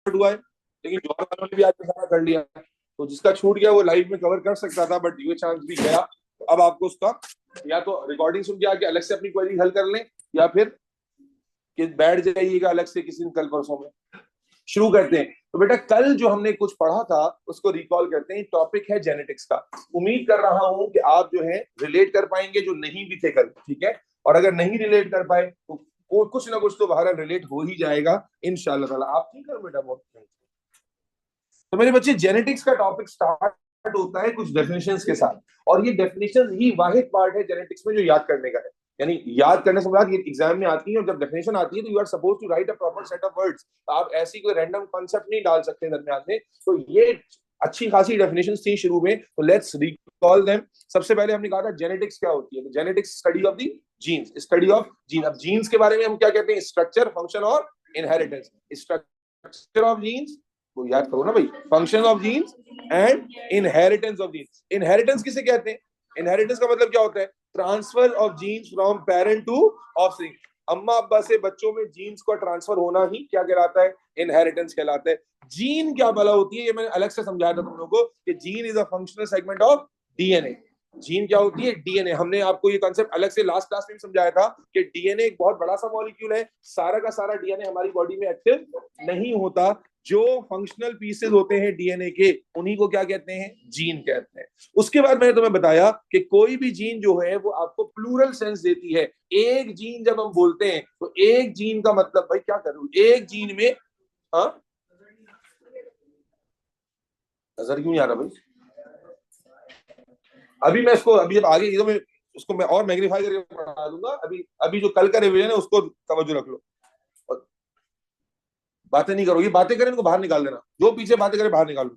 हुआ है, लेकिन जौहर वालों ने भी आज सारा कर लिया, तो जिसका छूट गया वो लाइव में कवर कर सकता था, बट ये चांस भी गया। तो अब आपको उसका या तो रिकॉर्डिंग सुन के आके अलग से अपनी क्वेरी हल कर लें, या फिर कि बैठ जाइएगा अलग से किसी दिन कल परसों में। शुरू करते हैं। तो बेटा कल जो हमने कुछ पढ़ा था उसको रिकॉल करते हैं। टॉपिक है जेनेटिक्स का। उम्मीद कर रहा हूं कि आप जो है रिलेट कर पाएंगे, जो नहीं भी थे कल, ठीक है। और अगर नहीं रिलेट कर पाए तो कुछ ना कुछ तो बहरहाल रिलेट हो ही जाएगा इंशाल्लाह ताला। आप ठीक करो बेटा बहुत। तो मेरे बच्चे जेनेटिक्स का टॉपिक स्टार्ट होता है कुछ डेफिनेशंस के साथ, और ये डेफिनेशंस ही वाहिद पार्ट है जेनेटिक्स में जो याद करने का है। यानी याद करने से बाद ये एग्जाम में आती है, और जब डेफिनेशन आती है तो you are suppose to write a proper set of words. आप ऐसी कोई रैंडम कॉन्सेप्ट नहीं डाल सकते दरमियान में। तो ये अच्छी खासी डेफिनेशन थी शुरू में, तो लेट्स रिकॉल देम। सबसे पहले हमने कहा था जेनेटिक्स क्या होती है। तो genetics study of the genes, study of gene. अब जीन्स के बारे में हम क्या कहते हैं? स्ट्रक्चर, फंक्शन और इनहेरिटेंस। स्ट्रक्चर ऑफ जीन्स वो याद करो ना भाई, function of genes and inheritance of genes. Inheritance किसे कहते हैं? इनहेरिटेंस का मतलब क्या होता है? Transfer of genes from parent to offspring. अम्मा अब्बा से बच्चों में जीन्स का ट्रांसफर होना ही क्या कहलाता है? इनहेरिटेंस कहलाता है। जीन क्या भला होती है, ये मैंने अलग से समझाया था तुम लोगों को कि gene is a functional segment of DNA. Gene क्या होती है? डीएनए। हमने आपको ये कॉन्सेप्ट अलग से लास्ट क्लास में समझाया था कि डीएनए एक बहुत बड़ा सा मॉलिक्यूल है। सारा का सारा डीएनए हमारी बॉडी में एक्टिव नहीं होता। जो फंक्शनल पीसेस होते हैं डीएनए के, उन्हीं को क्या कहते हैं? जीन कहते हैं। उसके बाद मैंने तुम्हें बताया कि कोई भी जीन जो है वो आपको प्लूरल सेंस देती है। एक जीन जब हम बोलते हैं तो एक जीन का मतलब, भाई क्या करूं, एक जीन में, हाँ नजर क्यों नहीं आ रहा भाई? अभी मैं इसको, अभी जब आगे ये तो मैं उसको मैं और मैग्नीफाई करके पढ़ा दूंगा। अभी अभी जो कल का रिवीजन है उसको तवज्जो रख लो। और बातें नहीं करोगी, बातें करें इनको बाहर निकाल देना, जो पीछे बातें करें बाहर निकाल दो।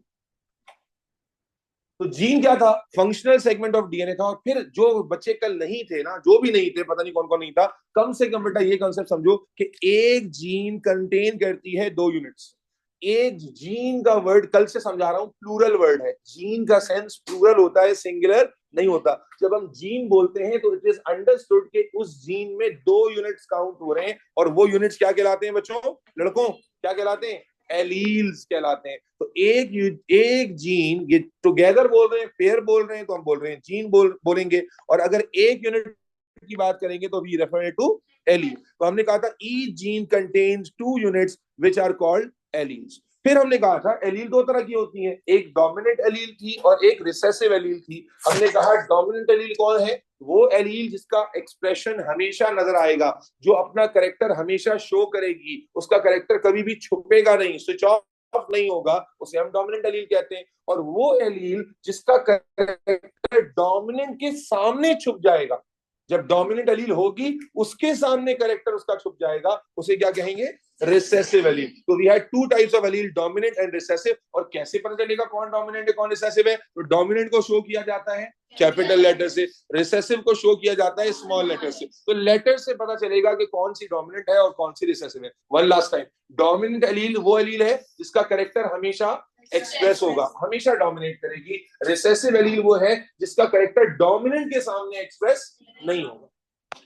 तो जीन क्या था? फंक्शनल सेगमेंट ऑफ डीएनए था। और फिर जो बच्चे कल नहीं थे ना, जो भी नहीं थे, पता नहीं कौन कौन नहीं था, कम से कम बेटा ये कॉन्सेप्ट समझो कि एक जीन कंटेन करती है 2 यूनिट्स। एक जीन का वर्ड कल से समझा रहा हूं प्लूरल वर्ड है। जीन का सेंस प्लूरल होता है, सिंगुलर नहीं होता। जब हम जीन बोलते हैं तो इट इज अंडरस्टूड कि उस जीन में 2 यूनिट्स काउंट हो रहे हैं, और वो यूनिट्स क्या कहलाते हैं बच्चों, लड़कों? क्या कहलाते हैं? एलील्स कहलाते हैं। तो एक जीन, ये टुगेदर बोल रहे हैं, पेयर बोल रहे हैं, तो हम बोल रहे हैं जीन बोलेंगे। और अगर एक यूनिट की बात करेंगे तो वी रेफर टू एलील। तो हमने कहा था each gene contains 2 units which are called alleles. फिर हमने कहा था एलील 2 तरह की होती हैं, एक डोमिनेंट एलील थी और एक रिसेसिव एलील थी। हमने कहा डोमिनेंट एलील कौन है? वो एलील जिसका एक्सप्रेशन हमेशा नजर आएगा, जो अपना करेक्टर हमेशा शो करेगी, उसका करेक्टर कभी भी छुपेगा नहीं, स्विच ऑफ नहीं होगा, उसे हम डोमिनेंट एलील कहते हैं। और वो एलील जिसका करेक्टर डोमिनेंट के सामने छुप जाएगा, जब डोमिनेंट एलील होगी उसके सामने करेक्टर उसका छुप जाएगा, उसे क्या कहेंगे? Recessive allele. तो we had 2 types of allele, dominant and recessive. और कैसे पता चलेगा कौन डोमिनेंट है कौन रिसेसिव है? तो डोमिनेंट को शो किया जाता है कैपिटल लेटर से, रिसेसिव को शो किया जाता है स्मॉल लेटर से। तो लेटर से पता चलेगा कि कौन सी डोमिनेंट है और कौन सी रिसेसिव है। One last time, dominant allele वो एलील है जिसका करेक्टर हमेशा एक्सप्रेस होगा, हमेशा डोमिनेट करेगी। रिसेसिव एलील वो है जिसका करेक्टर डोमिनेंट के सामने एक्सप्रेस नहीं होगा।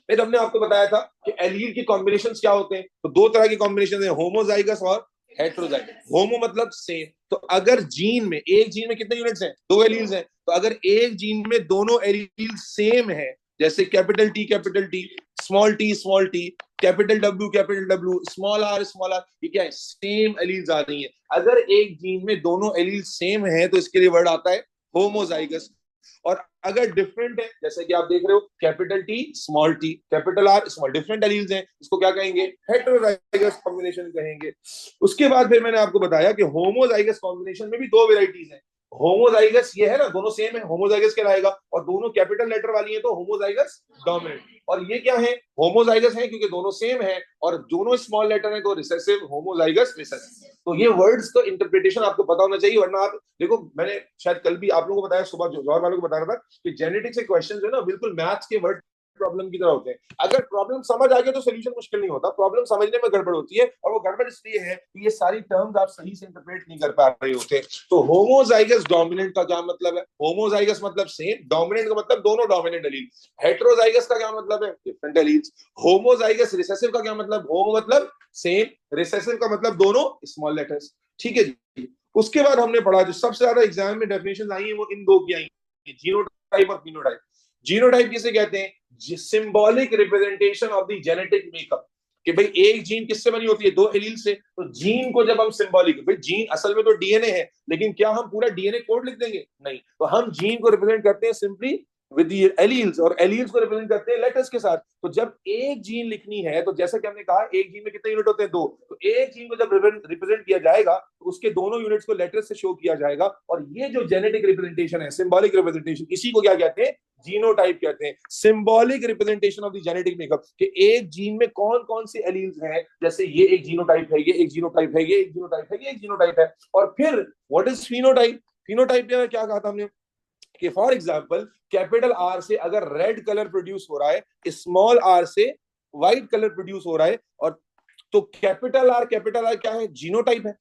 फिर हमने आपको बताया था कि एलील के कॉम्बिनेशंस क्या होते हैं। तो 2 तरह के कॉम्बिनेशन है, होमोजाइगस और हेट्रोजाइगस। होमो मतलब सेम। तो अगर जीन में, एक जीन में कितने यूनिट्स हैं? 2 एलील्स हैं। तो अगर एक जीन में दोनों एलील सेम है, जैसे capital T small T, capital W small R, ये क्या है? सेम एलील्स आ रही है। अगर एक जीन में दोनों एलील सेम है तो इसके लिए वर्ड आता है होमोजाइगस। और अगर डिफरेंट है, जैसे कि आप देख रहे हो capital T, capital R, small, different alleles हैं, इसको क्या कहेंगे? हेटेरोजाइगस कॉम्बिनेशन कहेंगे। उसके बाद फिर मैंने आपको बताया कि होमोजाइगस कॉम्बिनेशन में भी 2 वेराइटीज हैं। होमोजाइगस ये है ना, दोनों सेम है, होमोजाइगस कहलाएगा। और दोनों कैपिटल लेटर वाली है तो होमोजाइगस डोमिनेंट। और ये क्या है? होमोजाइगस है क्योंकि दोनों सेम है, और दोनों स्मॉल लेटर है तो रिसेसिव, होमोजाइगस रिसेसिव। तो ये वर्ड्स का इंटरप्रिटेशन आपको पता होना चाहिए, वरना आप देखो, मैंने शायद कल भी आप लोगों को बताया, सुबह जौहर वालों को बता रहा था कि जेनेटिक्स के क्वेश्चन जो है ना, बिल्कुल मैथ्स के वर्ड प्रॉब्लम की तरह होते हैं। अगर प्रॉब्लम समझ आ गया तो सोल्यूशन मुश्किल नहीं होता, प्रॉब्लम समझने में गड़बड़ होती है, और वो गड़बड़ इसलिए है कि ये सारी टर्म्स आप सही से इंटरप्रेट नहीं कर पा रहे होते। तो होमोजाइगस डोमिनेंट का क्या मतलब है? होमोजाइगस मतलब सेम, डोमिनेंट का मतलब दोनों डोमिनेंट एलील। हेटेरोजाइगस का क्या मतलब है? Different alleles. होमोजाइगस रिसेसिव का क्या मतलब? होमो मतलब सेम, रिसेसिव का मतलब दोनों स्मॉल लेटर्स। ठीक है जी। उसके बाद हमने पढ़ा, जो सबसे ज्यादा एग्जाम में डेफिनेशन आई है वो इन दो की आई है, जीनोटाइप और फिनोटाइप। जीनोटाइप किसे कहते हैं? Symbolic representation of the genetic makeup, कि भाई एक जीन किससे बनी होती है? दो एलील से। तो जीन को जब हम सिंबॉलिक, भाई जीन असल में तो डीएनए है, लेकिन क्या हम पूरा डीएनए कोड लिख देंगे? नहीं। तो हम जीन को रिप्रेजेंट करते हैं सिंपली विद द एलील्स, और एलील्स को रिप्रेजेंट करते हैं लेटर्स के साथ। तो जब एक जीन लिखनी है, तो जैसा कि हमने कहा एक जीन में कितने यूनिट होते हैं? दो। तो एक जीन को जब रिप्रेजेंट किया जाएगा तो उसके दोनों यूनिट्स को लेटर्स से शो किया जाएगा, और ये जो जेनेटिक रिप्रेजेंटेशन है, सिंबॉलिक रिप्रेजेंटेशन, इसी को क्या कहते हैं? जीनोटाइप कहते हैं। Symbolic representation of the genetic makeup, कि एक जीन में कौन कौन से एलील्स हैं, जैसे ये एक जीनोटाइप है, ये एक जीनोटाइप है, ये एक जीनोटाइप है, ये एक जीनोटाइप है। और फिर व्हाट इज फिनोटाइप? फिनोटाइप में क्या कहा था हमने कि फॉर एग्जांपल कैपिटल आर से अगर रेड कलर प्रोड्यूस हो रहा है, स्मॉल आर से व्हाइट कलर प्रोड्यूस हो रहा है, और तो कैपिटल आर क्या है? जीनोटाइप है।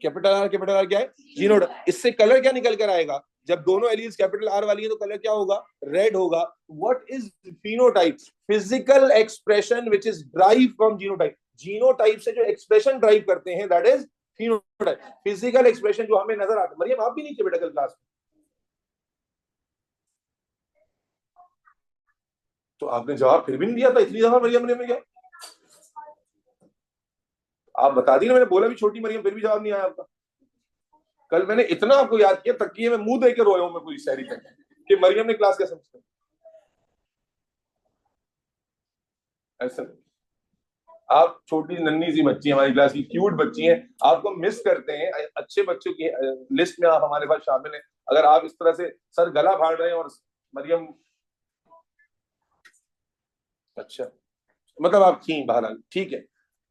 कैपिटल आर क्या है? जीनोटाइप। इससे कलर क्या निकल कर आएगा? जब दोनों एलील्स कैपिटल आर वाली है तो कलर क्या होगा? रेड होगा। What is phenotype? Physical expression which is drive from genotype. Genotype से जो एक्सप्रेशन ड्राइव करते हैं that is phenotype. Physical expression जो हमें नजर आता है। मरियम आप भी नहीं थे बेटा कल क्लास में? तो आपने जवाब फिर भी नहीं दिया था इतनी दफा मरियम ने क्या? आप बता दी ना, मैंने बोला भी छोटी मरियम, फिर भी जवाब नहीं आया आपका। कल मैंने इतना आपको याद किया, तकिए में मुंह देकर रोया हूं मैं पूरी शहरी तक, कि मरियम ने क्लास कैसे समझा। ऐसा आप छोटी नन्ही सी बच्ची हमारी क्लास की, क्यूट बच्ची हैं, आपको मिस करते हैं। अच्छे बच्चों की लिस्ट में आप हमारे पास शामिल हैं। अगर आप इस तरह से सर गला फाड़ रहे हैं और मरियम, अच्छा मतलब आप थी बहरहाल, ठीक है।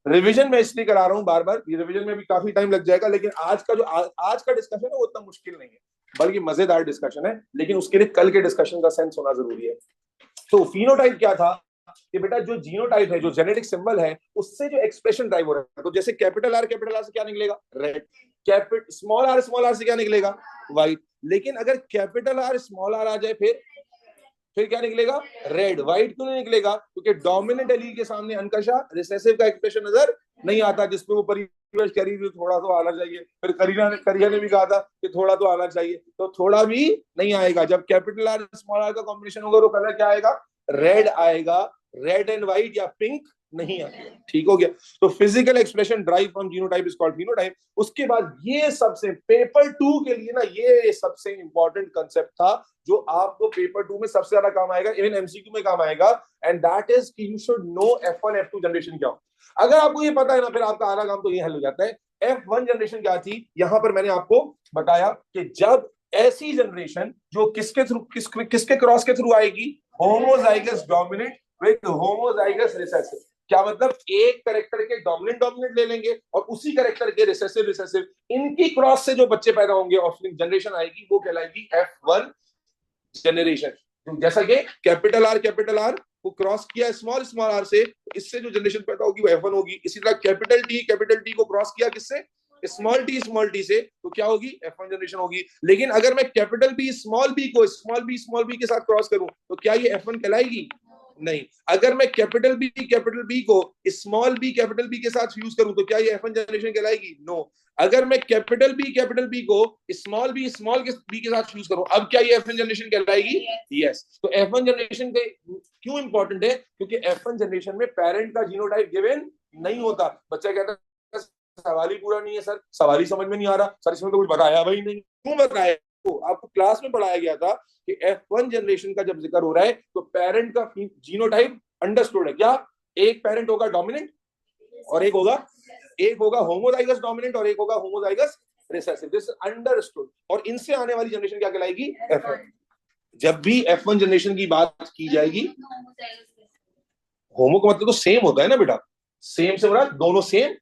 रिवीजन में इसलिए करा रहा हूँ बार बार, ये रिवीजन में भी काफी टाइम लग जाएगा, लेकिन आज का जो आज का डिस्कशन है वो उतना मुश्किल नहीं है, बल्कि मजेदार डिस्कशन है, लेकिन उसके लिए कल के डिस्कशन का सेंस होना जरूरी है। तो फिनोटाइप क्या था कि बेटा जो जीनोटाइप है, जो जेनेटिक सिंबल है, उससे जो एक्सप्रेशन ड्राइव हो रहा है, तो जैसे कैपिटल आर से क्या निकलेगा? रेड। कैपिटल स्मॉल आर से क्या निकलेगा? व्हाइट। लेकिन अगर कैपिटल आर स्मॉल आर आ जाए फिर क्या निकलेगा? रेड। व्हाइट क्यों नहीं निकलेगा? क्योंकि डोमिनेंट एलील के सामने अनकशा रिसेसिव का एक्सप्रेशन नजर नहीं आता, जिसपे वो परिवेश कह रही थी थोड़ा तो आना चाहिए। फिर करिया ने भी कहा था कि थोड़ा तो आना चाहिए, तो थोड़ा भी नहीं आएगा। जब कैपिटल आर स्मॉल आर का कॉम्बिनेशन होगा तो कलर क्या आएगा? रेड आएगा। रेड एंड व्हाइट या पिंक नहीं आएगा। ठीक हो गया? तो physical expression drive from genotype is called phenotype. उसके बाद ये सबसे पेपर 2 के लिए ना, ये सबसे इंपॉर्टेंट कंसेप्ट था जो आपको पेपर 2 में सबसे ज्यादा काम आएगा, इवन एमसीक्यू में काम आएगा, एंड दैट इज कि you should know F1 F2 generation क्या हो। अगर आपको ये पता है ना, फिर आपका आधा काम तो ये हल हो जाता है। F1 जनरेशन क्या थी? यहां पर मैंने आपको बताया कि जब ऐसी जनरेशन जो किसके क्रॉस के थ्रू आएगी? Homozygous dominant with homozygous recessive. क्या मतलब? एक करेक्टर के डोमिनेंट डोमिनेंट ले लेंगे और उसी करेक्टर के रिसेसिव रिसेसिव, इनकी क्रॉस से जो बच्चे पैदा होंगे, ऑफस्प्रिंग जनरेशन आएगी, वो कहलाएगी F1 जनरेशन। जैसा कि कैपिटल आर को क्रॉस किया स्मॉल आर से, तो इससे जो जनरेशन पैदा होगी वो F1 होगी। इसी तरह कैपिटल टी को क्रॉस किया किससे? स्मॉल टी से, तो क्या होगी? F1 जनरेशन होगी। लेकिन अगर मैं कैपिटल बी को स्मॉल बी के साथ क्रॉस करूं तो क्या ये F1 कहलाएगी? नहीं। अगर मैं कैपिटल बी को कैपिटल बी के साथ यूज करूं तो क्या ये F1 जनरेशन कहलाएगी? नो। अगर मैं कैपिटल बी को स्मॉल बी के साथ यूज करूं, अब क्या ये F1 जनरेशन कहलाएगी? यस। तो F1 जनरेशन के क्यों इंपॉर्टेंट है? क्योंकि F1 जनरेशन में पेरेंट का जीनोटाइप गिवन नहीं होता। बच्चा कहता है सवाल ही पूरा नहीं है सर, सवाल ही समझ में नहीं आ रहा सर, इसमें तो कुछ बताया भाई नहीं। क्यों बताया? तो आपको क्लास में पढ़ाया गया था कि F1 जनरेशन का जब जिक्र हो रहा है तो पेरेंट का जीनोटाइप अंडरस्टूड है क्या? एक पेरेंट होगा डोमिनेंट और एक होगा होमोजाइगस डोमिनेंट और एक होगा होमोजाइगस रिसेसिव। This understood. और इनसे आने वाली जनरेशन क्या कहलाएगी? F1। जब भी F1 जनरेशन की बात की जाएगी, होमो का मतलब तो सेम होता है ना बेटा, सेम से बड़ा दोनों सेम।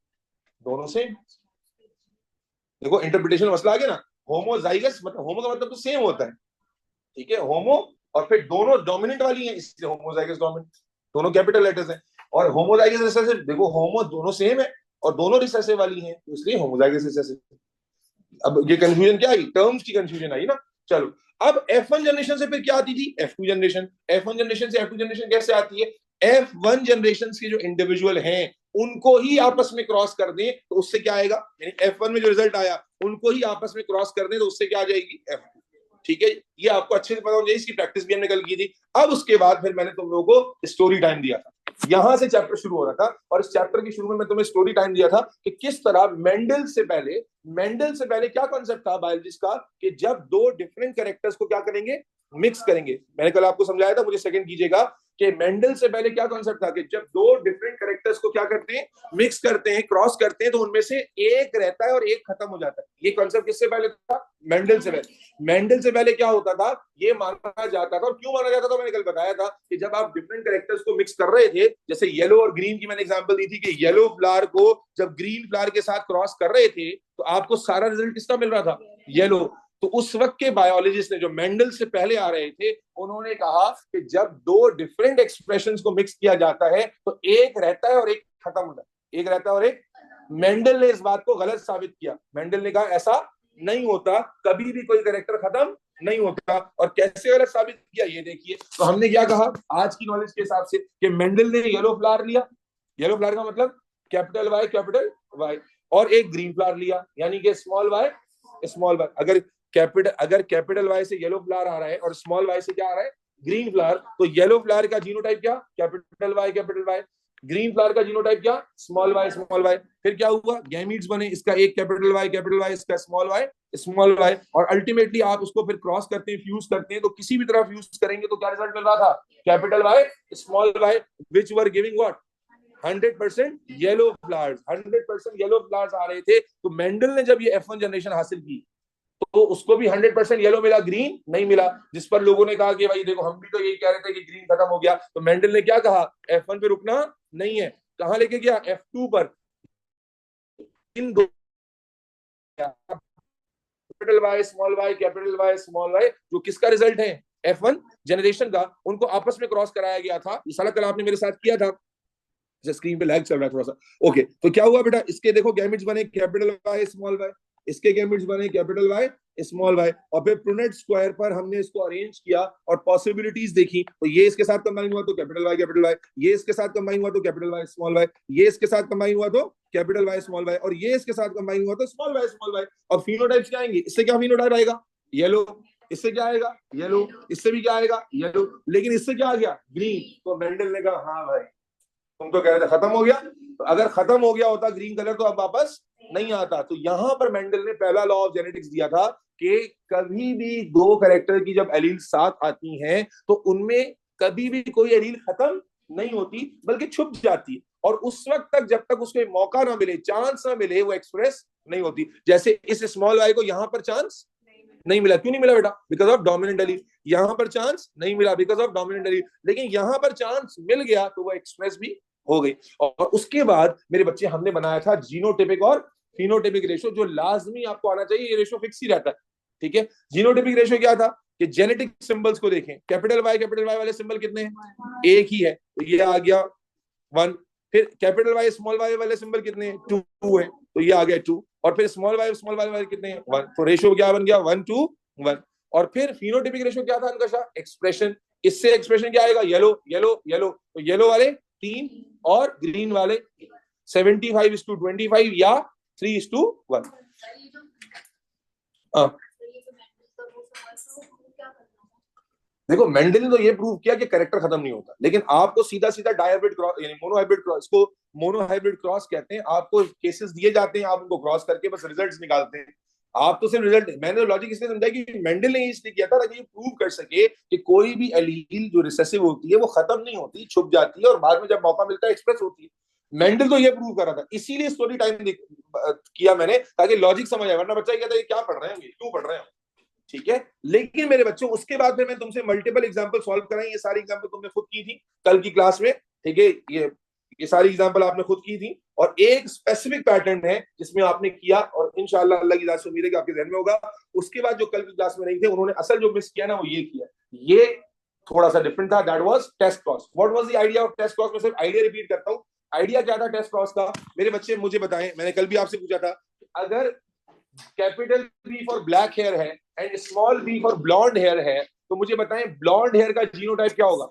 देखो इंटरप्रिटेशन मसला आ गया ना। होमोजाइगस मतलब, होमो का मतलब तो सेम होता है, ठीक है? होमो और फिर दोनों डोमिनेंट वाली हैं, इसलिए होमोजाइगस डोमिनेंट, दोनों कैपिटल लेटर्स हैं। और होमोजाइगस रिसेसिव, देखो होमो दोनों सेम है और दोनों रिसेसिव वाली हैं, तो इसलिए होमोजाइगस रिसेसिव। अब ये कंफ्यूजन क्या आई, टर्म्स की कंफ्यूजन आई ना। चलो, अब F1 जनरेशन से फिर क्या आती थी, F2 जनरेशन। F1 जनरेशन से F2 जनरेशन कैसे आती है, F1 जनरेशन के जो इंडिविजुअल हैं उनको ही आपस में क्रॉस कर दें तो उससे क्या आएगा, यानी F1 में जो रिजल्ट आया उनको ही आपस में क्रॉस कर दें तो उससे क्या आ जाएगी, F2। ठीक है, ये आपको अच्छे से पता होना चाहिए, इसकी प्रैक्टिस भी हमने कल की थी। अब उसके बाद फिर मैंने तुम लोगों को स्टोरी टाइम दिया था, यहां से चैप्टर शुरू हो रहा था, और इस चैप्टर के शुरू में मैं तुम्हें स्टोरी टाइम दिया था कि किस तरह मेंडल से पहले क्या कॉन्सेप्ट था बायोलॉजिस्ट का, कि जब दो डिफरेंट कैरेक्टर्स को क्या करेंगे, मिक्स करेंगे। मैंने कल आपको समझाया था, मुझे सेकंड कीजिएगा, कि मेंडल से पहले क्या कॉन्सेप्ट था कि जब दो डिफरेंट कैरेक्टर्स को क्या करते हैं, मिक्स करते हैं, क्रॉस करते हैं, तो उनमें से एक रहता है और एक खत्म हो जाता है। ये कॉन्सेप्ट किससे पहले था, मेंडल से पहले। मेंडल से पहले क्या होता था, ये माना जाता था, और क्यों माना जाता था मैंने कल बताया था, कि जब आप डिफरेंट कैरेक्टर्स को मिक्स कर रहे थे, जैसे येलो और ग्रीन की मैंने एग्जांपल दी थी, कि येलो फ्लावर को जब ग्रीन फ्लावर के साथ क्रॉस कर रहे थे तो आपको सारा रिजल्ट किसका मिल रहा था, येलो। तो उस वक्त के बायोलॉजिस्ट ने, जो मेंडल से पहले आ रहे थे, उन्होंने कहा कि जब दो डिफरेंट एक्सप्रेशंस को मिक्स किया जाता है तो एक रहता है और एक खत्म हो जाता है, एक रहता है और एक। मेंडल ने इस बात को गलत साबित किया। मेंडल ने कहा ऐसा नहीं होता, कभी भी कोई कैरेक्टर खत्म नहीं होता। और कैसे गलत साबित किया ये देखिए। तो हमने क्या कहा आज की नॉलेज के हिसाब से, कि मेंडल ने येलो फ्लावर लिया, येलो फ्लावर का मतलब कैपिटल वाई, और एक ग्रीन फ्लावर लिया, यानी कि स्मॉल वाई। अगर कैपिटल वाई से येलो फ्लावर आ रहा है और स्मॉल वाई से क्या आ रहा है, ग्रीन फ्लावर, तो येलो फ्लावर का जीनोटाइप क्या, कैपिटल वाई। ग्रीन फ्लावर का जीनोटाइप क्या, स्मॉल वाई। फिर क्या हुआ, गैमीट्स बने, इसका एक कैपिटल वाई, इसका स्मॉल वाई, और अल्टीमेटली आप उसको फिर क्रॉस करते हैं, फ्यूज करते हैं, तो किसी भी तरह फ्यूज करेंगे तो क्या रिजल्ट मिल रहा था, capital Y small Y, which were giving what, 100% yellow flowers. 100% yellow flowers आ रहे थे। तो मेंडल ने जब ये F1 जनरेशन हासिल की तो उसको भी 100% येलो मिला, ग्रीन नहीं मिला। जिस पर लोगों ने कहा कि भाई देखो हम भी तो यही कह रहे थे कि ग्रीन खत्म हो गया। तो मेंडल ने क्या कहा, F1 पे रुकना नहीं है, कहां लेके गया, F2 पर। इन दो कैपिटल वाई स्मॉल वाई, जो किसका रिजल्ट है, F1 जनरेशन का, उनको आपस में क्रॉस कराया गया था। ये सारा कल आपने मेरे साथ किया था। स्क्रीन पे लैग चल रहा है थोड़ा सा। ओके, तो क्या हुआ बेटा, इसके देखो गैमेट्स बने कैपिटल वाई स्मॉल वाई, इसके गैमेट्स बने कैपिटल वाई स्मॉल वाई, और फिर प्रूनेट स्क्वायर पर हमने इसको अरेंज किया और पॉसिबिलिटीज देखी। तो ये इसके साथ कंबाइन हुआ तो कैपिटल वाई, ये इसके साथ कंबाइन हुआ तो कैपिटल वाई स्मॉल वाई, ये इसके साथ कंबाइन हुआ तो कैपिटल वाई स्मॉल वाई, और ये इसके साथ कंबाइन हुआ तो स्मॉल वाई। और फिनोटाइप्स क्या आएंगे, इससे क्या फिनोटाइप आएगा, येलो। इससे क्या आएगा, येलो। इससे भी क्या आएगा, येलो। लेकिन इससे क्या आ गया, ग्रीन। तो मेंडल ने कहा हाँ भाई, तुम तो कह रहे थे खत्म हो गया, तो अगर खत्म हो गया होता ग्रीन कलर तो अब वापस नहीं आता। तो यहां पर मेंडल ने पहला लॉ ऑफ जेनेटिक्स दिया था कि कभी भी दो कैरेक्टर की जब एलील साथ आती हैं तो उनमें कभी भी कोई एलील खत्म नहीं होती, बल्कि छुप जाती है, और उस वक्त तक जब तक उसको मौका ना मिले, चांस ना मिले, वो एक्सप्रेस नहीं होती। जैसे इस स्मॉल वाई को यहां पर चांस नहीं मिला, क्यों नहीं मिला बेटा, बिकॉज ऑफ डोमिनेंट एलील। यहां पर चांस नहीं मिला बिकॉज ऑफ डोमिनेंट एलील, लेकिन यहां पर चांस मिल गया तो वो एक्सप्रेस भी हो गई। और उसके बाद मेरे बच्चे हमने बनाया था जीनोटिपिक और फिनोटिपिक रेशो, जो लाजमी आपको आना चाहिए, ये रेशो फिक्स ही रहता है। ठीक है, जीनोटिपिक रेशो क्या था कि जेनेटिक सिंबल्स को देखें, कैपिटल वाई वाले सिंबल कितने हैं, एक ही है, तो ये आ गया 1। फिर कैपिटल वाई वाले सिंबल कितने हैं, 2 है, तो ये आ गया 2। और फिर स्मॉल वाई वाले कितने हैं, 1, तो रेशो क्या बन गया, 1:1। और फिर फिनोटिपिक रेशो क्या था अनकशा, एक्सप्रेशन। इससे एक्सप्रेशन क्या आएगा, येलो, तो येलो वाले 3 और ग्रीन वाले 75:25 या 3:1। देखो मेंडल ने तो ये प्रूव किया कि कैरेक्टर खत्म नहीं होता, लेकिन आपको सीधा सीधा डायहाइब्रिड क्रॉस यानी मोनोहाइब्रिड क्रॉस, इसको मोनोहाइब्रिड क्रॉस कहते हैं। आपको केसेस दिए जाते हैं, आप उनको क्रॉस करके बस रिजल्ट्स निकालते हैं। आप तो सिर्फ रिजल्ट, मैंने लॉजिक इसलिए समझाया कि मेंडल ने इसलिए किया था ताकि ये प्रूव कर सके कि कोई भी एलील जो रिसेसिव होती है वो खत्म नहीं होती, छुप जाती है, और बाद में जब मौका मिलता है एक्सप्रेस होती है। मेंडल तो ये प्रूव कर रहा था, इसीलिए स्टोरी टाइम किया मैंने, ताकि लॉजिक समझ आए। वरना बच्चा कहता है क्या पढ़ रहे हैं, क्यों पढ़ रहे हैं। ठीक है, लेकिन मेरे बच्चों उसके बाद फिर मैं तुमसे मल्टीपल एग्जांपल सॉल्व कराई। ये सारी एग्जांपल तुमने खुद की थी कल की क्लास में। ठीक है, ये सारी एग्जांपल आपने खुद की थी, और एक स्पेसिफिक पैटर्न है जिसमें आपने किया, और इंशाल्लाह अल्लाह की से उम्मीद है कि आपके ध्यान में होगा। उसके बाद जो कल की क्लास में नहीं थे, उन्होंने असल जो मिस किया ना वो ये किया, ये थोड़ा सा डिफरेंट था, that was test cross. What was the idea of test cross? मैं सिर्फ आइडिया रिपीट करता हूं। आइडिया क्या था टेस्ट क्रॉस का? मेरे बच्चे मुझे बताएं, मैंने कल भी आपसे पूछा था, अगर capital B for black hair है and small B for blonde hair है, तो मुझे बताएं ब्लॉन्ड हेयर का जीनोटाइप क्या होगा?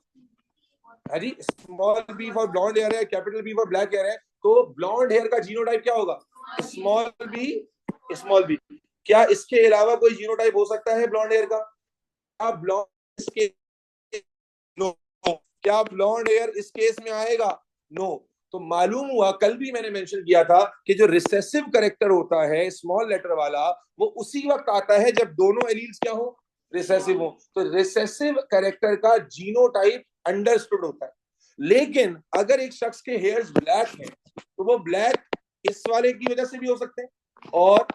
है जी, small B for blonde hair है, capital B for black hair है, तो ब्लॉन्ड हेयर का जीनोटाइप क्या होगा? Small B, small B. क्या इसके अलावा कोई जीनोटाइप हो सकता है ब्लॉन्ड हेयर का? क्या ब्लॉन्ड इसके, नो। क्या ब्लॉन्ड हेयर इस केस में आएगा? नो। तो मालूम हुआ, कल भी मैंने मेंशन किया था कि जो रिसेसिव करेक्टर होता है स्मॉल लेटर वाला, वो उसी वक्त आता है जब दोनों एलील्स क्या हो? रिसेसिव हो। तो रिसेसिव करेक्टर का जीनोटाइप अंडरस्टूड होता है। लेकिन अगर एक शख्स के हेयर्स ब्लैक हैं, तो वो ब्लैक इस वाले की वजह से भी हो सकते हैं और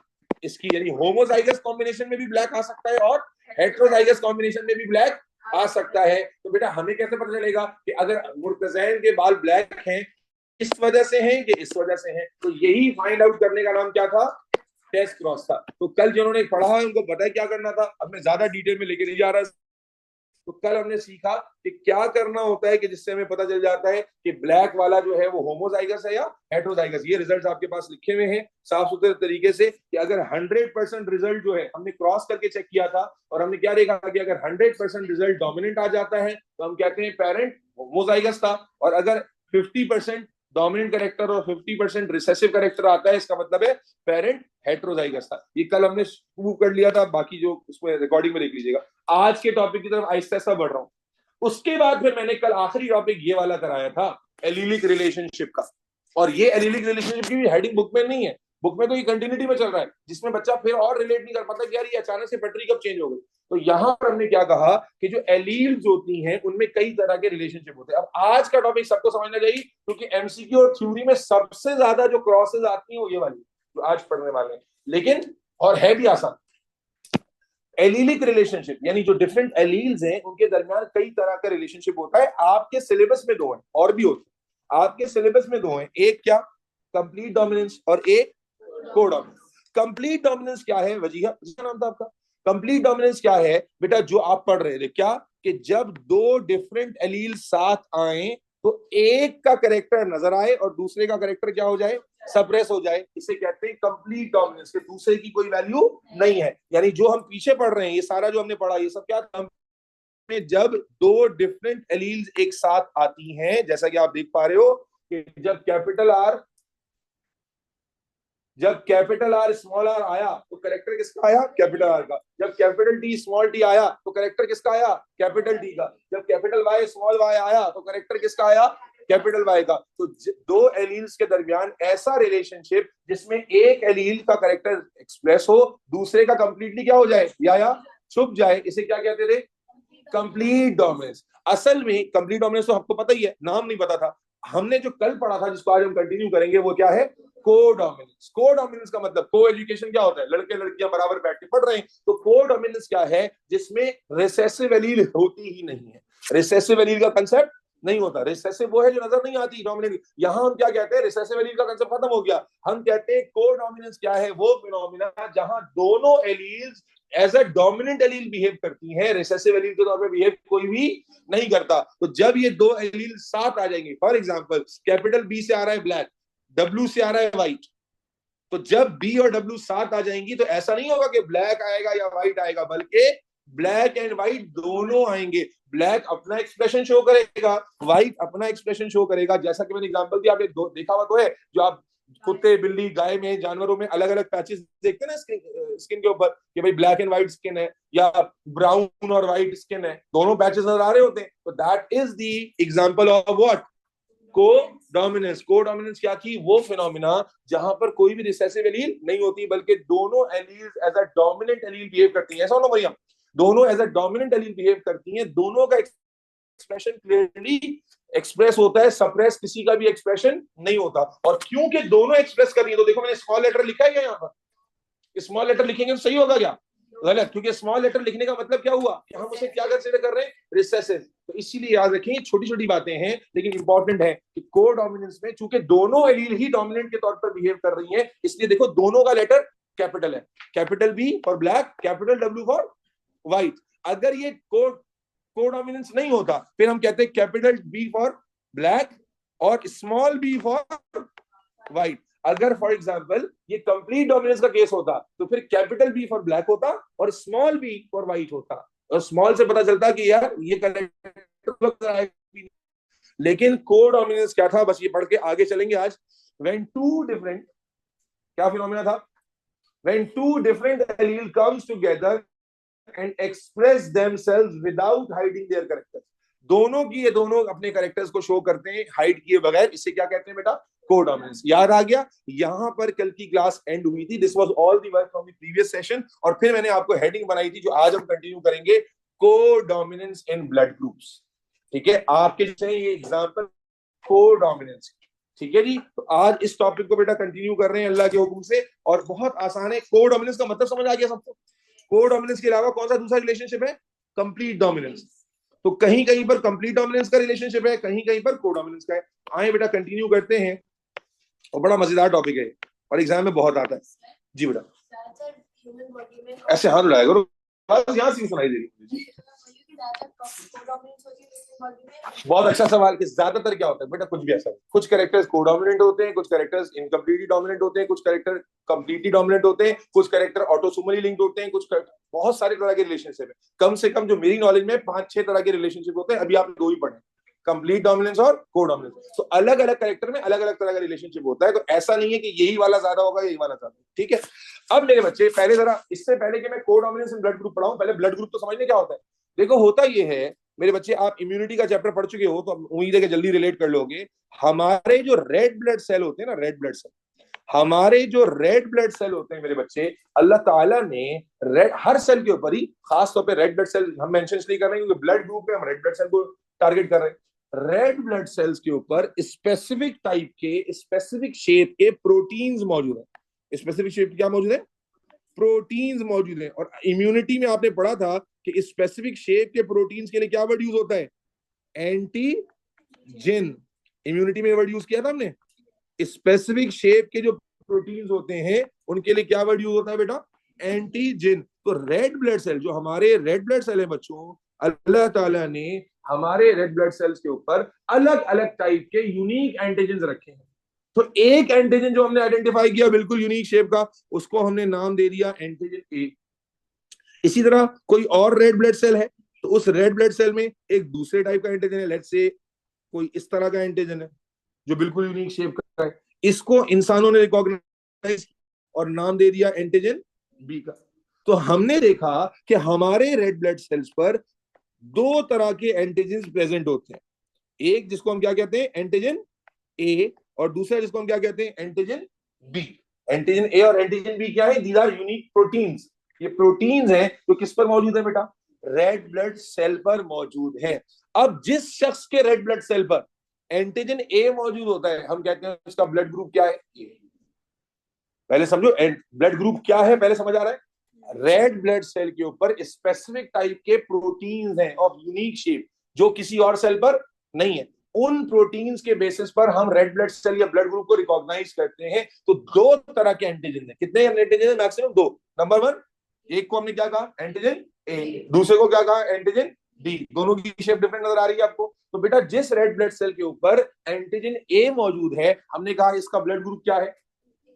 इसकी, यानी होमोजाइगस कॉम्बिनेशन में भी ब्लैक आ सकता है और हेट्रोजाइगस कॉम्बिनेशन में भी ब्लैक आ सकता है। तो बेटा हमें कैसे पता चलेगा कि अगर मुर्तजैन के बाल ब्लैक हैं इस वजह से हैं कि इस वजह से हैं? तो यही फाइंड आउट करने का नाम क्या था? टेस्ट क्रॉस था। तो कल जिन्होंने पढ़ा है उनको पता है क्या करना था। अब मैं ज्यादा डिटेल में लेके नहीं जा रहा। तो कल हमने सीखा कि क्या करना होता है कि जिससे हमें पता चल जाता है कि ब्लैक वाला जो है वो होमोजाइगस है या हेट्रोजाइगस। ये रिजल्ट्स आपके पास लिखे हुए हैं साफ सुथरे तरीके से कि अगर 100% रिजल्ट जो है हमने क्रॉस करके चेक किया था और हमने क्या देखा कि अगर 100% रिजल्ट डोमिनेंट आ जाता है तो हम कहते हैं पेरेंट होमोजाइगस था, और अगर 50% डोमिनेंट करेक्टर और 50% रिसेसिव करेक्टर आता है इसका मतलब है पेरेंट हेट्रोजाइगस था। ये कल हमने प्रूव कर लिया था, बाकी जो उसमें रिकॉर्डिंग में देख लीजिएगा। आज के टॉपिक की तरफ आहिस्ता आहिस्ता बढ़ रहा हूं। उसके बाद फिर मैंने कल आखिरी टॉपिक ये वाला कराया था एलिलिक रिलेशनशिप का। और ये एलिलिक रिलेशनशिप की भी हेडिंग बुक में नहीं है, बुक में तो ये कंटिन्यूटी में चल रहा है, जिसमें बच्चा फिर और रिलेट नहीं कर पाता कि यार ये अचानक से बैटरी कब चेंज हो गई। तो यहां पर हमने क्या कहा कि जो एलील्स होती हैं उनमें कई तरह के रिलेशनशिप होते हैं। अब आज का टॉपिक सबको समझना चाहिए क्योंकि एमसीक्यू और थ्योरी में सबसे ज्यादा जो क्रॉसेज आती हैं वो ये वाली जो आज पढ़ने वाले हैं, लेकिन और है भी आसान। एलीलिक रिलेशनशिप यानी जो डिफरेंट एलील्स हैं उनके दरमियान कई तरह का रिलेशनशिप होता है। आपके सिलेबस में दो है और भी होते हैं। आपके सिलेबस में दो है, एक क्या कंप्लीट डोमिनेंस और एक को डोमिनेंस। कंप्लीट डोमिनेंस क्या है? वजीहा नाम था आपका। कंप्लीट डोमिनेंस क्या है बेटा? जो आप पढ़ रहे थे क्या कि जब दो डिफरेंट एलील साथ आए तो एक का करेक्टर नजर आए और दूसरे का करेक्टर क्या हो जाए? सप्रेस हो जाए। इसे कहते हैं कंप्लीट डोमिनेंस, के दूसरे की कोई वैल्यू नहीं है। यानी जो हम पीछे पढ़ रहे हैं ये सारा जो हमने पढ़ा ये सब क्या में जब दो डिफरेंट एलील्स एक साथ आती हैं, जैसा कि आप देख पा रहे हो कि जब कैपिटल आर स्मॉल आर आया तो करेक्टर किसका आया? कैपिटल आर का। जब कैपिटल टी स्मॉल टी आया तो करेक्टर किसका आया? कैपिटल टी का। जब कैपिटल वाई स्मॉल वाई आया तो करेक्टर किसका आया? कैपिटल वाई का। तो दो एलील्स के दरमियान ऐसा रिलेशनशिप जिसमें एक एलील का करेक्टर एक्सप्रेस हो, दूसरे का कंप्लीटली क्या हो जाए या छुप जाए, इसे क्या कहते थे? Complete dominance. असल में कंप्लीट डोमिनेंस तो आपको पता ही है, नाम नहीं पता था। हमने जो कल पढ़ा था जिसको आज हम कंटिन्यू करेंगे वो क्या है? को डोमिनेंस। को डोमिनेंस का मतलब को एजुकेशन क्या होता है? लड़के लड़कियां बराबर बैठ के पढ़ रहे हैं। तो को डोमिनेंस क्या है? जिसमें रिसेसिव एलील होती ही नहीं है। रिसेसिव एलील का कंसेप्ट नहीं होता। रिसेसिव वो है जो नजर नहीं आती, डोमिनेंट। यहां हम क्या कहते हैं? रिसेसिव एलील का कंसेप्ट खत्म हो गया। हम कहते हैं को डोमिनेंस क्या है? वो फिनोमिना जहां दोनों alleles as a dominant allele behave करती है, रिसेसिव एलील के तौर पे बिहेव कोई भी नहीं करता। तो जब ये दो एलील साथ आ जाएंगे, फॉर एग्जांपल कैपिटल बी से आ रहा है ब्लैक, डब्ल्यू से आ रहा है व्हाइट, तो जब बी और डब्ल्यू साथ आ जाएंगी तो ऐसा नहीं होगा कि ब्लैक आएगा या व्हाइट आएगा, बल्कि ब्लैक एंड व्हाइट दोनों आएंगे। ब्लैक अपना एक्सप्रेशन शो करेगा, व्हाइट अपना एक्सप्रेशन शो करेगा। जैसा कि मैंने एग्जांपल दिया, आपने देखा हुआ तो है, जो आप कुत्ते बिल्ली गाय में जानवरों में अलग अलग पैचेस देखते हैं ना स्किन के ऊपर कि भाई ब्लैक एंड व्हाइट स्किन है या ब्राउन और व्हाइट स्किन है, दोनों पैचेस नजर आ रहे होते हैं। तो that is the example of what? को डोमिनेंस। को डोमिनेंस क्या थी? वो फिनोमिना जहां पर कोई भी रिसेसिव एलील नहीं होती बल्कि दोनों alleles as a dominant allele behave करती हैं। ऐसा ना मरियम, दोनों as a dominant allele behave करती हैं, दोनों का एक्सप्रेशन क्लियरली एक्सप्रेस होता है, सप्रेस किसी का भी एक्सप्रेशन नहीं होता। और क्योंकि दोनों एक्सप्रेस कर रही है तो देखो मैंने स्मॉल लेटर लिखा है यहाँ पर। स्मॉल लेटर लिखेंगे तो सही होगा क्या? गलत, क्योंकि स्मॉल लेटर लिखने का मतलब क्या हुआ कि हम उसे क्या कंसीडर कर रहे हैं? रिसेसिव। तो इसीलिए याद रखें, छोटी छोटी बातें हैं लेकिन इंपॉर्टेंट है कि को डोमिनेंस में चूंकि दोनों एलील ही डोमिनेंट के तौर पर बिहेव कर रही हैं, इसलिए देखो दोनों का लेटर कैपिटल है। Capital B for black, capital W for white. अगर ये को कोडोमिनेंस नहीं होता, फिर हम कहते हैं कैपिटल बी फॉर ब्लैक और स्मॉल बी फॉर व्हाइट। अगर फॉर एग्जांपल ये कंप्लीट डोमिनेंस का केस होता तो फिर कैपिटल बी फॉर ब्लैक होता और स्मॉल बी फॉर व्हाइट होता, और स्मॉल से पता चलता कि यार ये करेक्ट। लेकिन कोडोमिनेंस क्या था, बस ये पढ़ के आगे चलेंगे आज। व्हेन टू डिफरेंट, क्या फिनोमेना था, when two different allele comes together and express themselves without hiding their characters. दोनों की ये दोनों अपने कैरेक्टर्स को शो करते हैं हाइड किए बगैर, इसे क्या कहते हैं बेटा, कोडोमिनेंस। याद आ गया, यहां पर कल की क्लास एंड हुई थी। This was all the work from the previous session, और फिर मैंने आपको हेडिंग बनाई थी जो आज हम कंटिन्यू करेंगे, कोडोमिनेंस इन ब्लड ग्रुप्स। ठीक है, आपके ये एग्जांपल कोडोमिनेंस। ठीक है जी, तो आज इस टॉपिक को बेटा कंटिन्यू कर रहे हैं अल्लाह के हुक्म से, और बहुत आसान है। कोडोमिनेंस का मतलब समझ आ गया सबको। कोडोमिनेंस के अलावा कौन सा दूसरा रिलेशनशिप है, कंप्लीट डोमिनेंस। तो कहीं कहीं पर कंप्लीट डोमिनेंस का रिलेशनशिप है, कहीं कहीं पर कोडोमिनेंस का है। आए बेटा कंटिन्यू करते हैं, और बड़ा मजेदार टॉपिक है और एग्जाम में बहुत आता है। जी बेटा, ऐसे हाथ उड़ाया करो, बस यहाँ से सुनाई दे रही। बहुत अच्छा सवाल कि ज्यादातर क्या होता है बेटा, कुछ भी ऐसा नहीं। कुछ कैरेक्टर्स कोडोमिनेंट होते हैं, कुछ कैरेक्टर्स इनकम्प्लीटली डोमिनेंट होते हैं, कुछ कैरेक्टर कंप्लीटली डोमिनेंट होते हैं, कुछ कैरेक्टर ऑटोसोमली लिंक्ड होते हैं, कुछ बहुत सारे तरह के रिलेशनशिप है। कम से कम जो मेरी नॉलेज में 5-6 तरह के रिलेशनशिप होते हैं, अभी आप दो ही पढ़े, कंप्लीट डोमिनेंस और कोडोमिनेंस। तो अलग अलग कैरेक्टर में अलग अलग तरह का रिलेशनशिप होता है, तो ऐसा नहीं है कि यही वाला ज्यादा होगा, यही वाला ज्यादा। ठीक है, अब मेरे बच्चे पहले जरा, इससे पहले कि मैं कोडोमिनेंस इन ब्लड ग्रुप पढ़ाऊं, पहले ब्लड ग्रुप तो समझने क्या होता है। देखो होता ये है मेरे बच्चे, आप इम्यूनिटी का चैप्टर पढ़ चुके हो तो उम्मीद है कि जल्दी रिलेट कर लोगे। हमारे जो रेड ब्लड सेल होते हैं ना, रेड ब्लड सेल, हमारे जो रेड ब्लड सेल होते हैं मेरे बच्चे, अल्लाह ताला ने रेड, हर सेल के ऊपर ही, खास तौर पे रेड ब्लड सेल हम मेंशन नहीं कर रहे हैं क्योंकि ब्लड ग्रुप में हम रेड ब्लड सेल को टारगेट कर रहे हैं। रेड ब्लड सेल्स के ऊपर स्पेसिफिक टाइप के, स्पेसिफिक शेप के प्रोटीन्स मौजूद है। स्पेसिफिक शेप क्या मौजूद है, प्रोटीन्स मौजूद है। और इम्यूनिटी में आपने पढ़ा था कि स्पेसिफिक शेप के प्रोटीन्स के लिए क्या वर्ड यूज होता है, एंटीजन। इम्यूनिटी में वर्ड यूज किया था हमने, स्पेसिफिक शेप के जो प्रोटीन्स होते हैं उनके लिए क्या वर्ड यूज होता है बेटा, एंटीजन। तो रेड ब्लड सेल, जो हमारे रेड ब्लड सेल है बच्चों, अल्लाह ताला ने हमारे रेड ब्लड सेल्स के ऊपर अलग अलग टाइप के यूनिक एंटीजन रखे हैं। तो एक एंटीजन जो हमने आइडेंटिफाई किया बिल्कुल यूनिक शेप का, उसको हमने नाम दे दिया एंटीजन ए। इसी तरह कोई और रेड ब्लड सेल है, तो उस रेड ब्लड सेल में एक दूसरे टाइप का एंटीजन है, लेट्स से कोई इस तरह का एंटीजन है जो बिल्कुल यूनिक शेप का है, इसको इंसानों ने रिकॉग्नाइज और नाम दे दिया एंटीजन बी का। तो हमने देखा कि हमारे रेड ब्लड सेल्स पर दो तरह के एंटीजन प्रेजेंट होते हैं, एक जिसको हम क्या कहते हैं, एंटीजन ए, और दूसरा जिसको हम क्या कहते हैं, एंटीजन बी। एंटीजन ए और एंटीजन बी क्या है, दीज आर यूनिक प्रोटीन्स। ये प्रोटीन्स हैं जो किस पर मौजूद है बेटा, रेड ब्लड सेल पर मौजूद है। अब जिस शख्स के रेड ब्लड सेल पर एंटीजन ए मौजूद होता है, हम कहते हैं उसका ब्लड ग्रुप क्या है। पहले समझो ब्लड ग्रुप क्या है, पहले समझ आ रहा है। रेड ब्लड सेल के ऊपर स्पेसिफिक टाइप के प्रोटीन्स हैं ऑफ यूनिक शेप जो किसी और सेल पर नहीं है। उन प्रोटीन्स के बेसिस पर हम रेड ब्लड सेल या ब्लड ग्रुप को रिकॉग्नाइज करते हैं। तो दो तरह के एंटीजन है, कितने एंटीजन है, मैक्सिमम दो। नंबर वन, एक को हमने क्या कहा, एंटीजन ए, दूसरे को क्या कहा, एंटीजन डी। दोनों की शेप डिफरेंट नजर आ रही है आपको। तो बेटा जिस रेड ब्लड सेल के ऊपर एंटीजन ए मौजूद है, हमने कहा इसका ब्लड ग्रुप क्या है,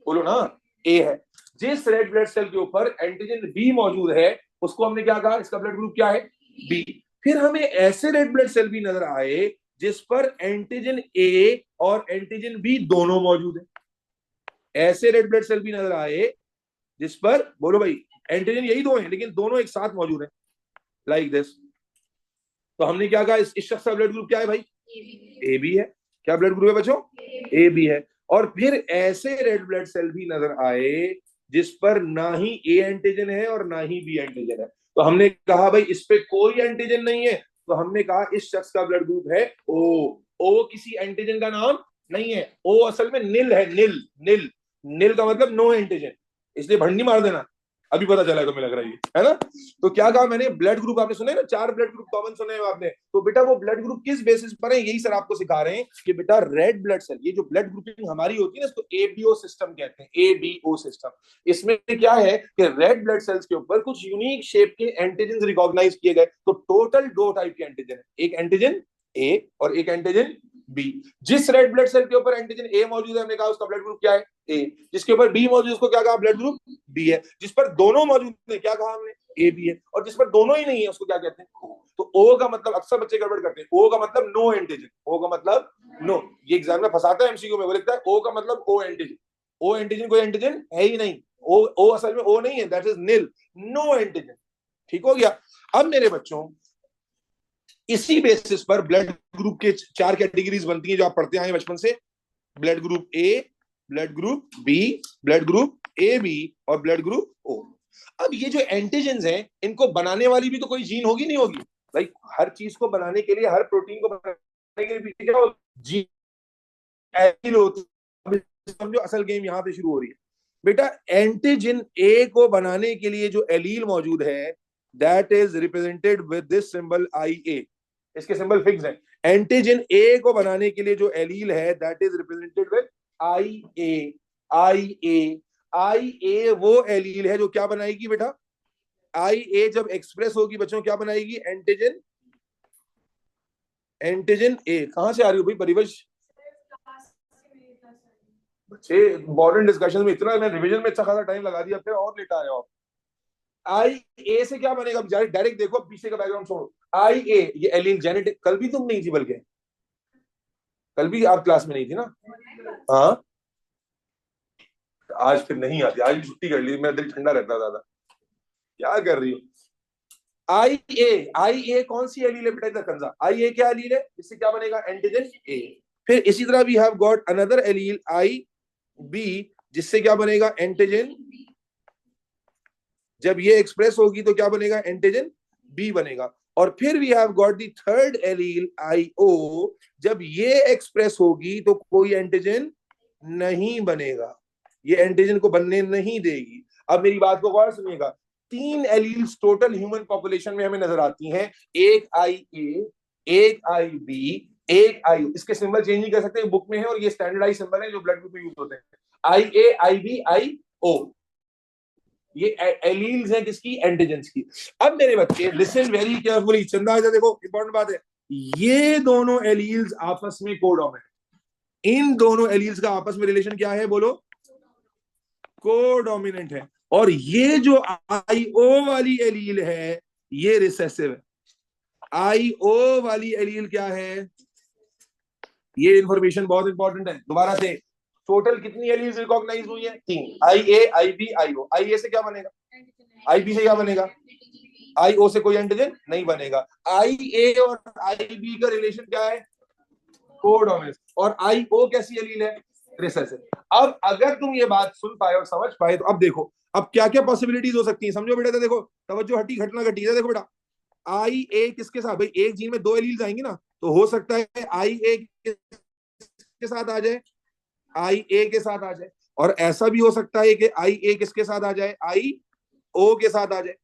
बोलो ना, ए है। जिस रेड ब्लड सेल के ऊपर एंटीजन बी मौजूद है, उसको हमने क्या कहा, इसका ब्लड ग्रुप क्या है, बी। फिर हमें ऐसे रेड ब्लड सेल भी नजर आए जिस पर एंटीजन ए और एंटीजन बी दोनों मौजूद है। ऐसे रेड ब्लड सेल भी नजर आए जिस पर, बोलो भाई, एंटीजन यही दो हैं लेकिन दोनों एक साथ मौजूद है, लाइक दिस। तो हमने क्या कहा, इस शख्स का ब्लड ग्रुप क्या है भाई, ए बी है। क्या ब्लड ग्रुप है बच्चों, ए बी है। और फिर ऐसे रेड ब्लड सेल भी नजर आए जिस पर ना ही ए एंटीजन है और ना ही बी एंटीजन है। तो हमने कहा भाई इस पे कोई एंटीजन नहीं है, तो हमने कहा इस शख्स का ब्लड ग्रुप है ओ। ओ किसी एंटीजन का नाम नहीं है, ओ असल में निल है, निल। निल, निल का मतलब नो एंटीजन, इसलिए भंडी मार देना। अभी पता चला तो मुझे लग रहा है ना। तो क्या कहा मैंने, ब्लड ग्रुप आपने सुने ना, 4 ब्लड ग्रुप कॉमन सुने हैं आपने, तो बेटा वो ब्लड ग्रुप किस बेसिस पर है, यही सर आपको सिखा रहे हैं कि बेटा रेड ब्लड सेल, ये जो ब्लड ग्रुपिंग हमारी होती है ना, इसको एबीओ सिस्टम कहते हैं, एबीओ सिस्टम। इसमें क्या है कि रेड ब्लड सेल्स के ऊपर कुछ यूनिक शेप के एंटीजन रिकॉग्नाइज किए गए। तो टोटल 2 टाइप के एंटीजन है, एक एंटीजन ए और एक एंटीजन बी। जिस रेड ब्लड सेल के ऊपर एंटीजन ए मौजूद है, हमने कहा उसका ब्लड ग्रुप क्या है, ए। जिसके ऊपर बी मौजूद है उसको क्या कहा, ब्लड ग्रुप बी है। जिस पर दोनों मौजूद है क्या कहा हमने, ए बी है। और जिस पर दोनों ही नहीं है उसको क्या कहते हैं, तो ओ का मतलब, अक्सर बच्चे गड़बड़ करते हैं, ओ का मतलब नो एंटीजन, ओ का मतलब नो, ये एग्जाम में फंसाता है एमसीक्यू में, वो लिखता है ओ का मतलब ओ एंटीजन, ओ एंटीजन कोई एंटीजन है ही नहीं, ओ असल में ओ नहीं है, that is nil, no antigen. ठीक हो गया। अब मेरे बच्चों इसी बेसिस पर ब्लड ग्रुप के 4 कैटेगरीज बनती हैं जो आप पढ़ते आए बचपन से, blood group A, blood group B, blood group A B और ब्लड ग्रुप ओ। अब ये जो एंटीजेंस हैं इनको बनाने वाली भी तो कोई जीन होगी नहीं होगी भाई, हर चीज को बनाने के लिए, हर प्रोटीन को बनाने के लिए पीछे क्या जीन एलील होती है। समझो असल गेम यहां पे शुरू हो रही है बेटा। एंटीजन ए को बनाने के लिए जो एलील मौजूद है that is represented with this symbol I A, इसके सिंबल फिक्स है। एंटीजन ए को बनाने के लिए जो एलील है that is represented with I A, I A, I A वो एलील है जो क्या बनाएगी बेटा, आई ए जब एक्सप्रेस होगी बच्चों क्या बनाएगी, एंटीजन, एंटीजन ए। कहां से आ रही हो भाई परिवश, बच्चे मॉडर्न डिस्कशन में इतना, मैं रिवीजन में अच्छा खासा टाइम लगा दिया, फिर और लेट आ रहे हो आप। आई ए से क्या बनेगा, डायरेक्ट देखो पीछे का बैकग्राउंड छोड़ो, आई ए ये एलील जेनेटिक, कल भी तुम नहीं थी, बल्कि कल भी आप क्लास में नहीं थी ना, हाँ आज फिर नहीं आती, आज छुट्टी कर ली, मेरा दिल ठंडा रहता ज्यादा, क्या कर रही हो। आई ए, आई ए कौन सी एलील है बेटा, कंजा आई ए क्या एलील है, इससे क्या बनेगा, एंटीजन ए। फिर इसी तरह we have got another allele I B, जिससे क्या बनेगा, एंटीजन, जब ये एक्सप्रेस होगी तो क्या बनेगा, एंटीजन बी बनेगा। और फिर we have got the third allele I O, जब ये एक्सप्रेस होगी तो कोई एंटीजन नहीं बनेगा, ये एंटीजन को बनने नहीं देगी। अब मेरी बात को गौर सुनिएगा, 3 एलील्स टोटल ह्यूमन पॉपुलेशन में हमें नजर आती हैं, एक आई ए, एक आई बी, एक आई, इसके सिंबल चेंज नहीं कर सकते, बुक में है और ये स्टैंडर्डाइज सिंबल है जो ब्लड ग्रुप में यूज होते हैं, आई ए, आई बी, आई ओ, ये एलील्स हैं किसकी, एंटीजेंस की। अब मेरे बच्चे लिसन वेरी केयरफुली, चंदा आजा देखो, इंपॉर्टेंट बात है, ये दोनों एलील्स आपस में कोडोमिनेंट, इन दोनों एलील्स का आपस में रिलेशन क्या है बोलो, कोडोमिनेंट है। और ये जो आईओ वाली एलील है ये रिसेसिव है, आईओ वाली एलील क्या है, ये इंफॉर्मेशन बहुत इंपॉर्टेंट है। दोबारा से, टोटल कितनी एलील्स रिकॉग्नाइज हुई है, 3, आई ए, आई बी, आई ओ। आई ए से क्या बनेगा, आई बी से क्या बनेगा, आई ओ से कोई एंटीजन नहीं बनेगा। आई ए और आई बी का रिलेशन क्या है, कोडोमिनेंस। और आई ओ कैसी एलील है, रिसेसिव। अब अगर तुम ये बात सुन पाए और समझ पाए तो अब देखो अब क्या क्या पॉसिबिलिटीज हो सकती है, समझो बेटा। तो देखो तवज्जो हटी घटना घटी है, देखो बेटा आई ए किसके साथ, भाई एक जीन में 2 एलील्स आएंगी ना, तो हो सकता है आई ए के साथ आ जाए, आई ए के साथ आ जाए, और ऐसा भी हो सकता है कि आई ए किसके साथ आ जाए, आई ओ के साथ आ जाए।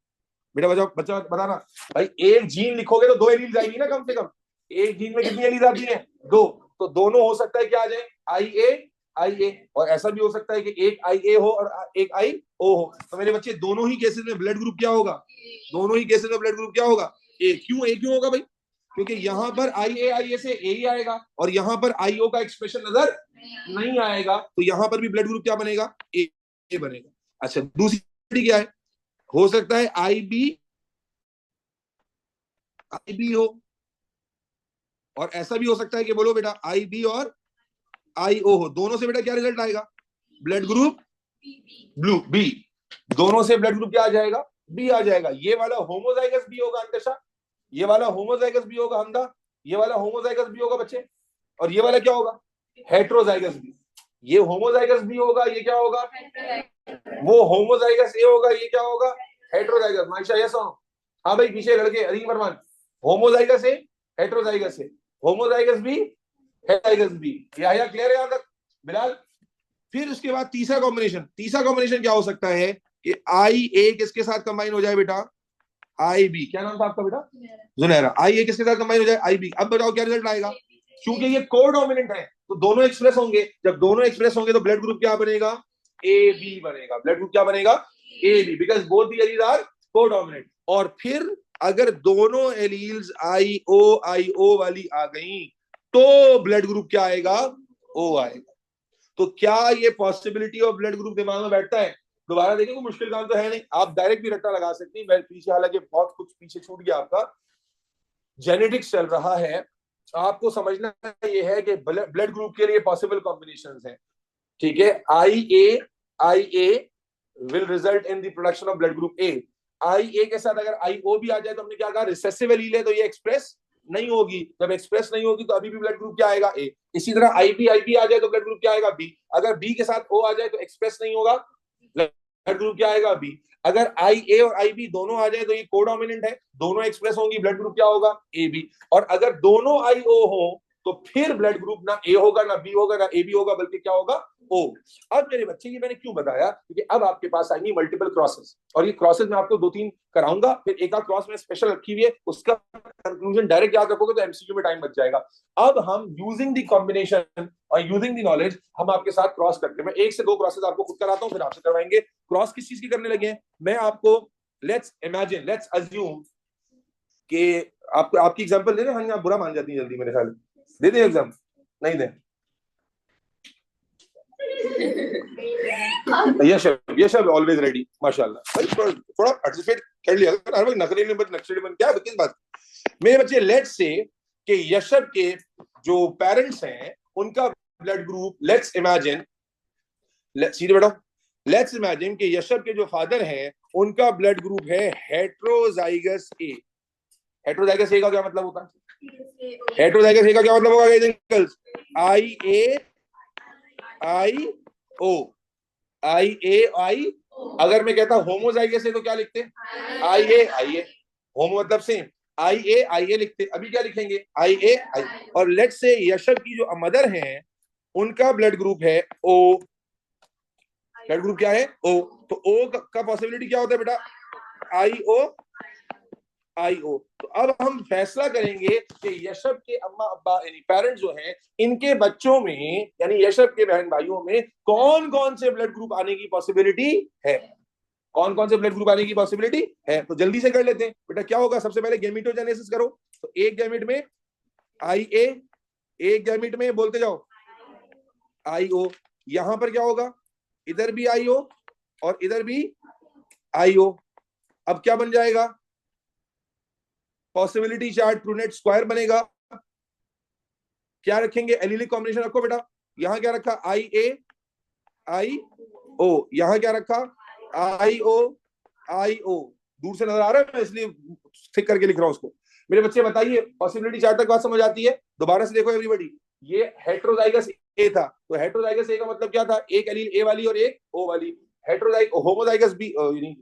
बेटा बच्चा बच्चा बताना भाई, एक जीन लिखोगे तो 2 एलील्स आएंगी ना कम से कम, एक जीन में कितनी एलील्स आती हैं, 2, तो दोनों हो सकता है क्या आ जाए, आई ए, आई ए। और ऐसा भी हो सकता है कि एक आई ए हो और एक आई ओ हो। तो मेरे बच्चे दोनों ही केसेस में ब्लड ग्रुप क्या होगा, दोनों ही केसेस में ब्लड ग्रुप क्या होगा, ए। क्यों ए क्यों होगा भाई, क्योंकि यहां पर आई ए से ए ही आएगा और यहां पर आई ओ का एक्सप्रेशन नजर नहीं आएगा, तो यहां पर भी ब्लड ग्रुप क्या बनेगा, ए बनेगा। अच्छा दूसरी क्या है, हो सकता है आई बी हो, और ऐसा भी हो सकता है कि बोलो बेटा आई बी और आई ओ हो, दोनों से बेटा क्या रिजल्ट आएगा, ब्लड ग्रुप ब्लू बी, दोनों से ब्लड ग्रुप क्या आ जाएगा, बी आ जाएगा। ये वाला होमोजाइगस बी होगा अंतशा, ये वाला होमोजाइगस बी होगा हमदा, ये वाला होमोजाइगस बी होगा बच्चे, और ये वाला क्या होगा, हेट्रोजाइगस बी। ये होमोजाइगस बी होगा, ये क्या होगा, वो होमोजाइगस ए होगा, ये क्या होगा, हेट्रोजाइगस। माइशा यस और हाँ भाई पीछे लड़के, अरीन फरमान, होमोजाइगस ए, हेट्रोजाइगस ए, होमोजाइगस बी, हेट्रोजाइगस बी, या क्लियर है यहां तक बिलाल। फिर उसके बाद तीसरा कॉम्बिनेशन क्या हो सकता है कि आई ए किसके साथ कंबाइन हो जाए बेटा, आई बी, क्या नाम था आपका बेटा, जुनैरा, आई ए किसके साथ कंबाइन हो जाए, आई बी। अब बताओ क्या रिजल्ट आएगा, क्योंकि ये कोडोमिनेंट है तो दोनों एक्सप्रेस होंगे, जब दोनों एक्सप्रेस होंगे तो ब्लड ग्रुप क्या बनेगा, ए बी बनेगा, ब्लड ग्रुप क्या बनेगा, A B, because both the alleles are codominant. और फिर अगर दोनों एलील्स आई ओ वाली आ गई तो ब्लड ग्रुप क्या आएगा, ओ आएगा। तो क्या ये पॉसिबिलिटी ऑफ ब्लड ग्रुप दिमाग में बैठता है? दोबारा देखें, कोई मुश्किल काम तो है नहीं, आप डायरेक्ट भी रट्टा लगा सकती हैं। मैं पीछे, हालांकि बहुत कुछ पीछे छूट गया आपका, जेनेटिक्स चल रहा है, आपको समझना ये है कि ब्लड ग्रुप के लिए पॉसिबल कॉम्बिनेशंस हैं, ठीक है। I A will result in the production of blood group A. I A के साथ अगर आई ओ भी आ जाए तो हमने क्या कहा, रिसेसिव एलील है तो ये एक्सप्रेस नहीं होगी, जब एक्सप्रेस नहीं होगी तो अभी भी ब्लड ग्रुप क्या आएगा, ए। इसी तरह आई बी आ जाए तो ब्लड ग्रुप क्या आएगा, बी। अगर बी के साथ ओ आ जाए तो एक्सप्रेस नहीं होगा, ब्लड ग्रुप क्या आएगा, बी। अगर आई ए और आई बी दोनों आ जाए तो ये कोडोमिनेंट है, दोनों एक्सप्रेस होंगी, ब्लड ग्रुप क्या होगा, ए बी। और अगर दोनों आई ओ हो तो फिर ब्लड ग्रुप ना ए होगा, ना बी होगा, ना ए बी होगा, बल्कि क्या होगा, ओ। अब मेरे बच्चे, ये मैंने क्यों बताया, क्योंकि अब आपके पास आएंगी मल्टीपल क्रॉसेस, और ये क्रॉसेस मैं आपको 2-3 कराऊंगा, फिर एक आध क्रॉस में स्पेशल रखी हुई है, उसका कंक्लूजन डायरेक्ट याद रखोगे तो एमसीक्यू में टाइम बच जाएगा। अब हम यूजिंग द कॉम्बिनेशन और यूजिंग द नॉलेज हम आपके साथ क्रॉस करते हैं। मैं 1 से 2 क्रॉसेस आपको खुद कराता हूं, फिर आपसे करवाएंगे। क्रॉस किस चीज की करने लगे हैं, मैं आपको, लेट्स इमेजिन, लेट्स अज्यूम कि आपको, आपकी एग्जांपल दे दें, हाँ आप बुरा मान जाती है जल्दी, मेरे ख्याल दे दें एग्जाम, नहीं दें, यस सर ऑलवेज रेडी, माशाल्लाह भाई, थोड़ा पार्टिसिपेट कर लिया हर वक्त, नखरे में बस नक्शे में क्या किस बात। मेरे बच्चे, लेट्स से कि यशब के जो पेरेंट्स हैं उनका ब्लड ग्रुप, लेट्स इमेजिन, सीधे बैठो, लेट्स इमेजिन कि यशब के जो फादर हैं उनका ब्लड ग्रुप है हेट्रोजाइगस ए। हेट्रोजाइगस ए का क्या मतलब होता है, हेट्रोजाइगस ए का क्या मतलब होगा uncles, I A I O, I A आई। अगर मैं कहता होमोजाइगस है तो क्या लिखते, आई ए, होमो मतलब सेम, आई ए लिखते। अभी क्या लिखेंगे, आई ए आई। और लेट से यशब की जो मदर हैं उनका ब्लड ग्रुप है ओ, ब्लड ग्रुप क्या है, ओ। तो ओ का पॉसिबिलिटी क्या होता है बेटा, आई ओ। तो अब हम फैसला करेंगे कि यशब के अम्मा अब्बा यानी पेरेंट्स जो हैं, इनके बच्चों में यानी यशब के बहन भाइयों में कौन कौन से ब्लड ग्रुप आने की पॉसिबिलिटी है, कौन कौन से ब्लड ग्रुप आने की पॉसिबिलिटी है। तो जल्दी से कर लेते हैं बेटा, क्या होगा, सबसे पहले गैमेटोजेनेसिस करो। तो एक गैमेट में आई ए, एक गैमेट में बोलते जाओ आई ओ। यहां पर क्या होगा, इधर भी आई ओ और इधर भी आई ओ। अब क्या बन जाएगा, पॉसिबिलिटी चार्ट प्रूनेट स्क्वायर बनेगा। क्या रखेंगे, एलिलिक कॉम्बिनेशन रखो बेटा। यहां क्या रखा, आई ए आई ओ, यहां क्या रखा, आई ओ। दूर से नजर आ रहा है, मैं इसलिए थिक करके लिख रहा हूं उसको। मेरे बच्चे बताइए, पॉसिबिलिटी चार्ट तक बात समझ आती है? दोबारा से देखो एवरीबॉडी, ये हेट्रोजाइगस ए था, तो हेट्रोजाइगस ए का मतलब क्या था, एक एलील ए वाली और एक ओ वाली। होमोजाइगस बी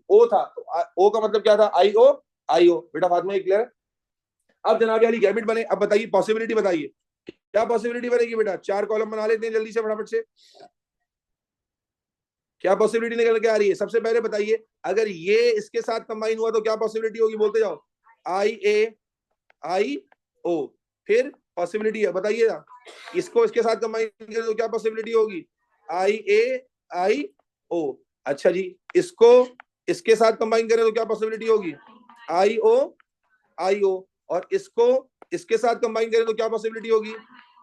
ओ था, तो ओ का मतलब क्या था, आई ओ। बेटा फातिमा क्लियर है? अब जनाब वाली गैमेट बने, अब बताइए पॉसिबिलिटी बताइए, क्या पॉसिबिलिटी बनेगी बेटा? 4 कॉलम बना लेते हैं जल्दी से, फटाफट से। क्या पॉसिबिलिटी निकल के आ रही है, सबसे पहले बताइए। अगर ये इसके साथ कंबाइन हुआ तो क्या पॉसिबिलिटी होगी, बोलते जाओ, आई ए आई ओ। फिर पॉसिबिलिटी है, बताइए ना, इसको इसके साथ कंबाइन करें तो क्या पॉसिबिलिटी होगी, आई ए आई ओ। अच्छा जी, इसको इसके साथ कंबाइन करें तो क्या पॉसिबिलिटी होगी, आई ओ। और इसको इसके साथ कंबाइन करें तो क्या पॉसिबिलिटी होगी,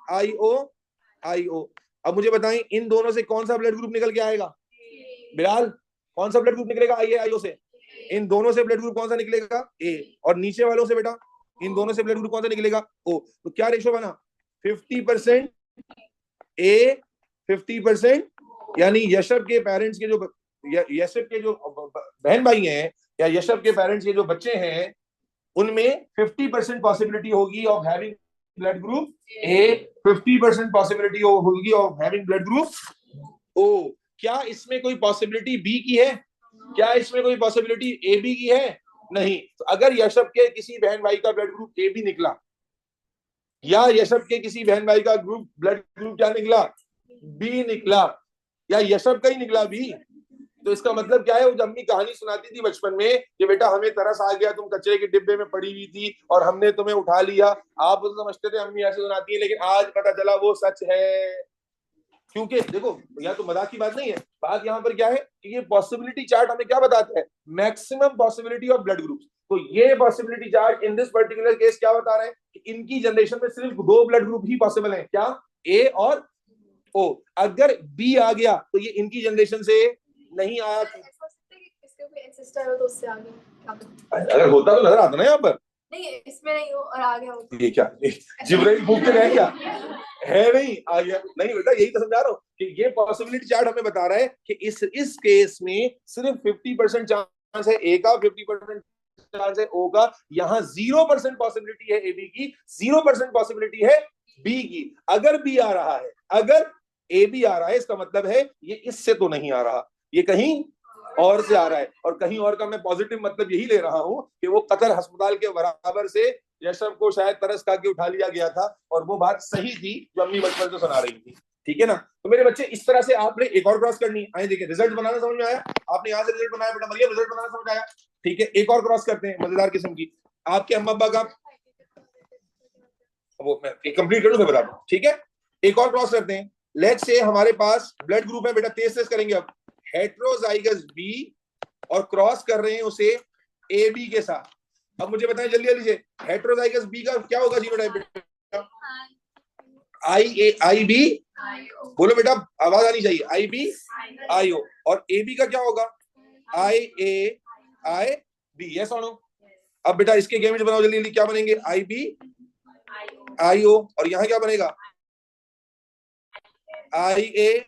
आई ओ। अब मुझे बताएं, इन दोनों से कौन सा ब्लड ग्रुप निकल के आएगा, बिलाल, कौन सा ब्लड ग्रुप निकलेगा, आई ए आई ओ से? इन दोनों से ब्लड ग्रुप कौन सा निकलेगा, ए। और नीचे वालों से बेटा, इन दोनों से ब्लड ग्रुप कौन सा निकलेगा, ओ। तो क्या रेशो बना, 50% ए 50%, यानी यशब के पेरेंट्स के जो यशब के जो बहन भाई हैं या यशब के पेरेंट्स के जो बच्चे हैं उनमें 50% पॉसिबिलिटी होगी of having blood group A, 50% possibility होगी of having blood group O. क्या इसमें कोई पॉसिबिलिटी बी की है, क्या इसमें कोई पॉसिबिलिटी ए बी की है? नहीं। तो अगर यशब के किसी बहन भाई का ब्लड ग्रुप ए बी निकला, या यशब के किसी बहन भाई का ब्लड ग्रुप क्या निकला, बी निकला, या यशब का ही निकला बी, तो इसका मतलब क्या है, वो जब अम्मी कहानी सुनाती थी बचपन में कि बेटा हमें तरस आ गया, तुम कचरे के डिब्बे में पड़ी हुई थी और हमने तुम्हें उठा लिया, आप तो समझते थे अम्मी ऐसे सुनाती है, लेकिन आज पता चला वो सच है। क्योंकि देखो यहाँ तो मजाक की बात नहीं है, बात यहाँ पर क्या है कि ये पॉसिबिलिटी चार्ट हमें क्या बताता है, maximum possibility of blood group. तो ये possibility chart in this particular case क्या बता रहे हैं कि इनकी जनरेशन में सिर्फ दो ब्लड ग्रुप ही पॉसिबल है, क्या, ए और ओ। अगर बी आ गया तो ये इनकी जनरेशन से नहीं आया। अगर होता तो नजर आता ना यहाँ पर, नहीं इसमें नहीं हो और आ गया होता। ये क्या जिब्राइल भूख के रह गया है, नहीं आ गया, नहीं बेटा यही तो समझा रहा हूँ कि ये पॉसिबिलिटी चार्ट हमें बता रहा है कि इस केस में सिर्फ 50% चांस है ए का, 50% चांस है ओ का। यहाँ 0% पॉसिबिलिटी है ए बी की, 0% पॉसिबिलिटी है बी की। अगर बी आ रहा है, अगर ए बी आ रहा है, इसका मतलब है ये इससे तो नहीं आ रहा, ये कहीं और से आ रहा है। और कहीं और का मैं पॉजिटिव मतलब यही ले रहा हूं कि वो कतर अस्पताल के बराबर से यशव को शायद तरस खा के उठा लिया गया था, और वो बात सही थी जो अम्मी बचपन से सुना रही थी। ठीक है ना। तो मेरे बच्चे इस तरह से आपने एक और क्रॉस करनी है। देखिए रिजल्ट बनाना समझ में आया, आपने यहाँ से रिजल्ट बनाया, बेटा मरियम रिजल्ट बनाना समझ आया। ठीक है, एक और क्रॉस करते हैं मजेदार किस्म की। आपके अम्मा अब्बा का वो मैं कंप्लीट कर लूं, बताता हूँ। ठीक है, एक और क्रॉस करते हैं। लेट्स से हमारे पास ब्लड ग्रुप है बेटा, तेज तेज करेंगे अब, हेट्रोजाइगस बी, और क्रॉस कर रहे हैं उसे ए बी के साथ। अब मुझे बताएं जल्दी जल्दी से, हेट्रोजाइगस बी का क्या होगा जीनोटाइप? आई बी, बोलो बेटा आवाज आनी चाहिए, आई बी आई ओ। और ए बी का क्या होगा? आई ए आई बी, यस और नो? अब बेटा इसके गेमेट्स बनाओ जल्दी जल्दी, क्या बनेंगे? आई बी आई ओ, और यहां क्या बनेगा? आई ए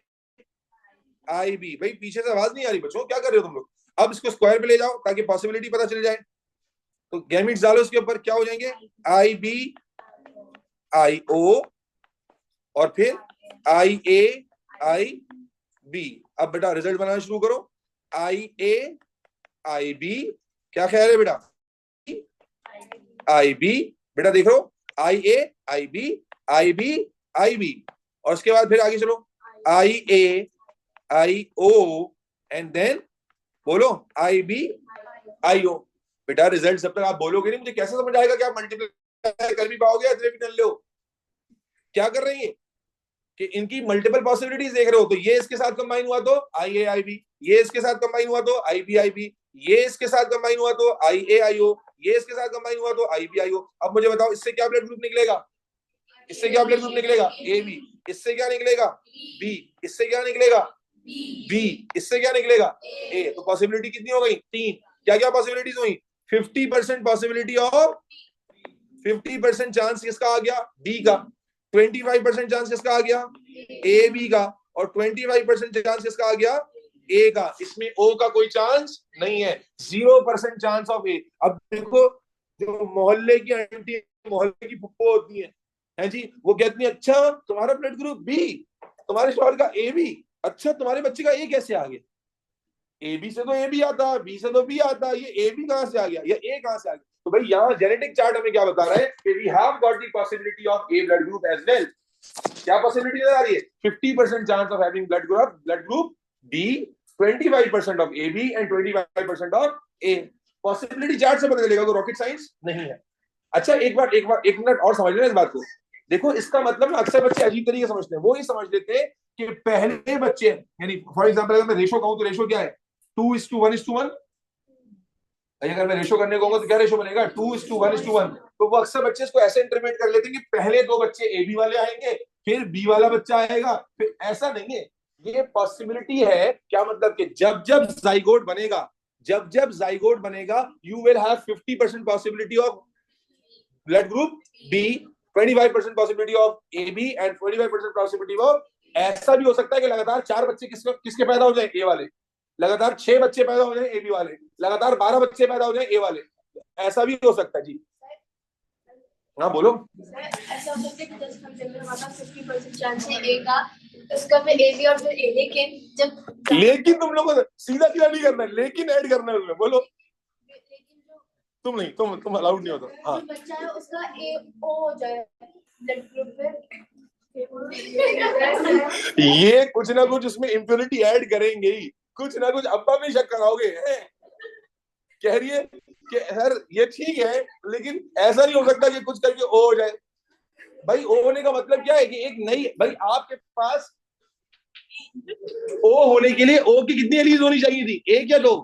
आई बी। भाई पीछे से आवाज नहीं आ रही बच्चों, क्या कर रहे हो तुम लोग? अब इसको स्क्वायर पे ले जाओ ताकि पॉसिबिलिटी पता चल जाए। तो गैमिट्स डालो इसके ऊपर, क्या हो जाएंगे? आई बी आई ओ, और फिर आई ए आई बी। अब बेटा रिजल्ट बनाना शुरू करो, आई ए आई बी। क्या ख्याल है बेटा? आई बी, बेटा देख लो, I A I B I B I B, और उसके बाद फिर आगे चलो, आई A I O, and then बोलो आई बी आई ओ। बेटा रिजल्ट जब तक आप बोलोगे नहीं मुझे कैसे समझ आएगा कि आप मल्टीप्लाई कर भी पाओगे या इतने भी कर लो? क्या कर रही है कि इनकी मल्टीपल पॉसिबिलिटीज देख रहे हो। तो ये इसके साथ कंबाइन हुआ तो आई ए आई बी, ये इसके साथ कंबाइन हुआ तो आई बी आई बी, ये इसके साथ कंबाइन हुआ तो आई ए आई ओ, ये इसके साथ कंबाइन हुआ तो आई बी आई ओ। अब मुझे बताओ इससे क्या ब्लड ग्रुप निकलेगा? इससे क्या ब्लड ग्रुप निकलेगा? A B. इससे क्या निकलेगा? बी। इससे क्या निकलेगा? बी। इससे क्या निकलेगा? ए। तो पॉसिबिलिटी कितनी हो गई? 3। क्या क्या पॉसिबिलिटीज हुई? 50% पॉसिबिलिटी ऑफ, 50% चांस किसका आ गया? बी का। 25% चांस किसका आ गया? ए बी का। और 25% चांस किसका आ गया? ए का। इसमें ओ का कोई चांस नहीं है, 0% चांस ऑफ ए। अब देखो जो मोहल्ले की आंटी, मोहल्ले की फुप्पो होती है जी, वो कहती है अच्छा तुम्हारा ब्लड ग्रुप बी, तुम्हारे शोहर का ए बी, अच्छा तुम्हारे बच्चे का ए कैसे आ गया? ए बी से तो ए बी आता है, बी से तो बी आता है, ये ए बी कहां से आ गया, या ए कहां से आ गया? तो भाई यहाँ जेनेटिक चार्ट हमें क्या बता रहा है कि we have got the possibility of A blood group as well. क्या पॉसिबिलिटी नजर आ रही है? 50% chance of having blood group B, 25% of A B and 25% of A. Possibility chart से पता चलेगा, कोई रॉकेट साइंस नहीं है। अच्छा एक मिनट और समझ लेना इस बात को। देखो इसका मतलब अक्सर बच्चे अजीब तरीके समझते हैं, वो ही समझ लेते हैं कि पहले बच्चे, यानी फॉर एग्जाम्पल अगर मैं रेशो कहूं तो रेशो क्या है? 2:1:1। अगर मैं रेशो करने कहूंगा तो क्या रेशो बनेगा? 2:1:1। तो वो अक्सर बच्चे इसको ऐसे इंटरप्रेट कर लेते हैं कि पहले दो बच्चे ए बी वाले आएंगे, फिर बी वाला बच्चा आएगा, फिर ऐसा नहीं है। ये पॉसिबिलिटी है, क्या मतलब कि जब जब जाइगोट बनेगा, जब जब जाइगोट बनेगा, you will have 50% possibility of blood group B, 25% possibility of A B and 25% possibility of. ऐसा भी हो सकता है कि लगातार 4 बच्चे किसके पैदा हो जाए? ए वाले। लगातार 6 बच्चे पैदा हो जाए ए बी वाले। लगातार 12 बच्चे पैदा हो जाए ए वाले। ऐसा भी हो सकता है जी। हाँ बोलो। ऐसा हो सकता है कि 10 घंटे में हमारा 50% चांस है ए का, उसका फिर ए बी और फिर ए, लेकिन जब, लेकिन तुम लोगों को सीधा सीधा नहीं करना है, लेकिन ऐड करना है उसमें। बोलो। तुम नहीं, तुम अलाउड नहीं होता। हाँ बच्चा है उसका ए ओ हो जाए ब्लड ग्रुप में, ये कुछ ना कुछ उसमें इंप्योरिटी ऐड करेंगे ही। कुछ ना कुछ अब्बा भी शक कराओगे। कह रही है कि सर ये ठीक है, लेकिन ऐसा नहीं हो सकता कि कुछ करके ओ हो जाए। भाई ओ होने का मतलब क्या है कि एक नई, भाई आपके पास ओ होने के लिए ओ की कितनी एलीज होनी चाहिए थी, एक या दो?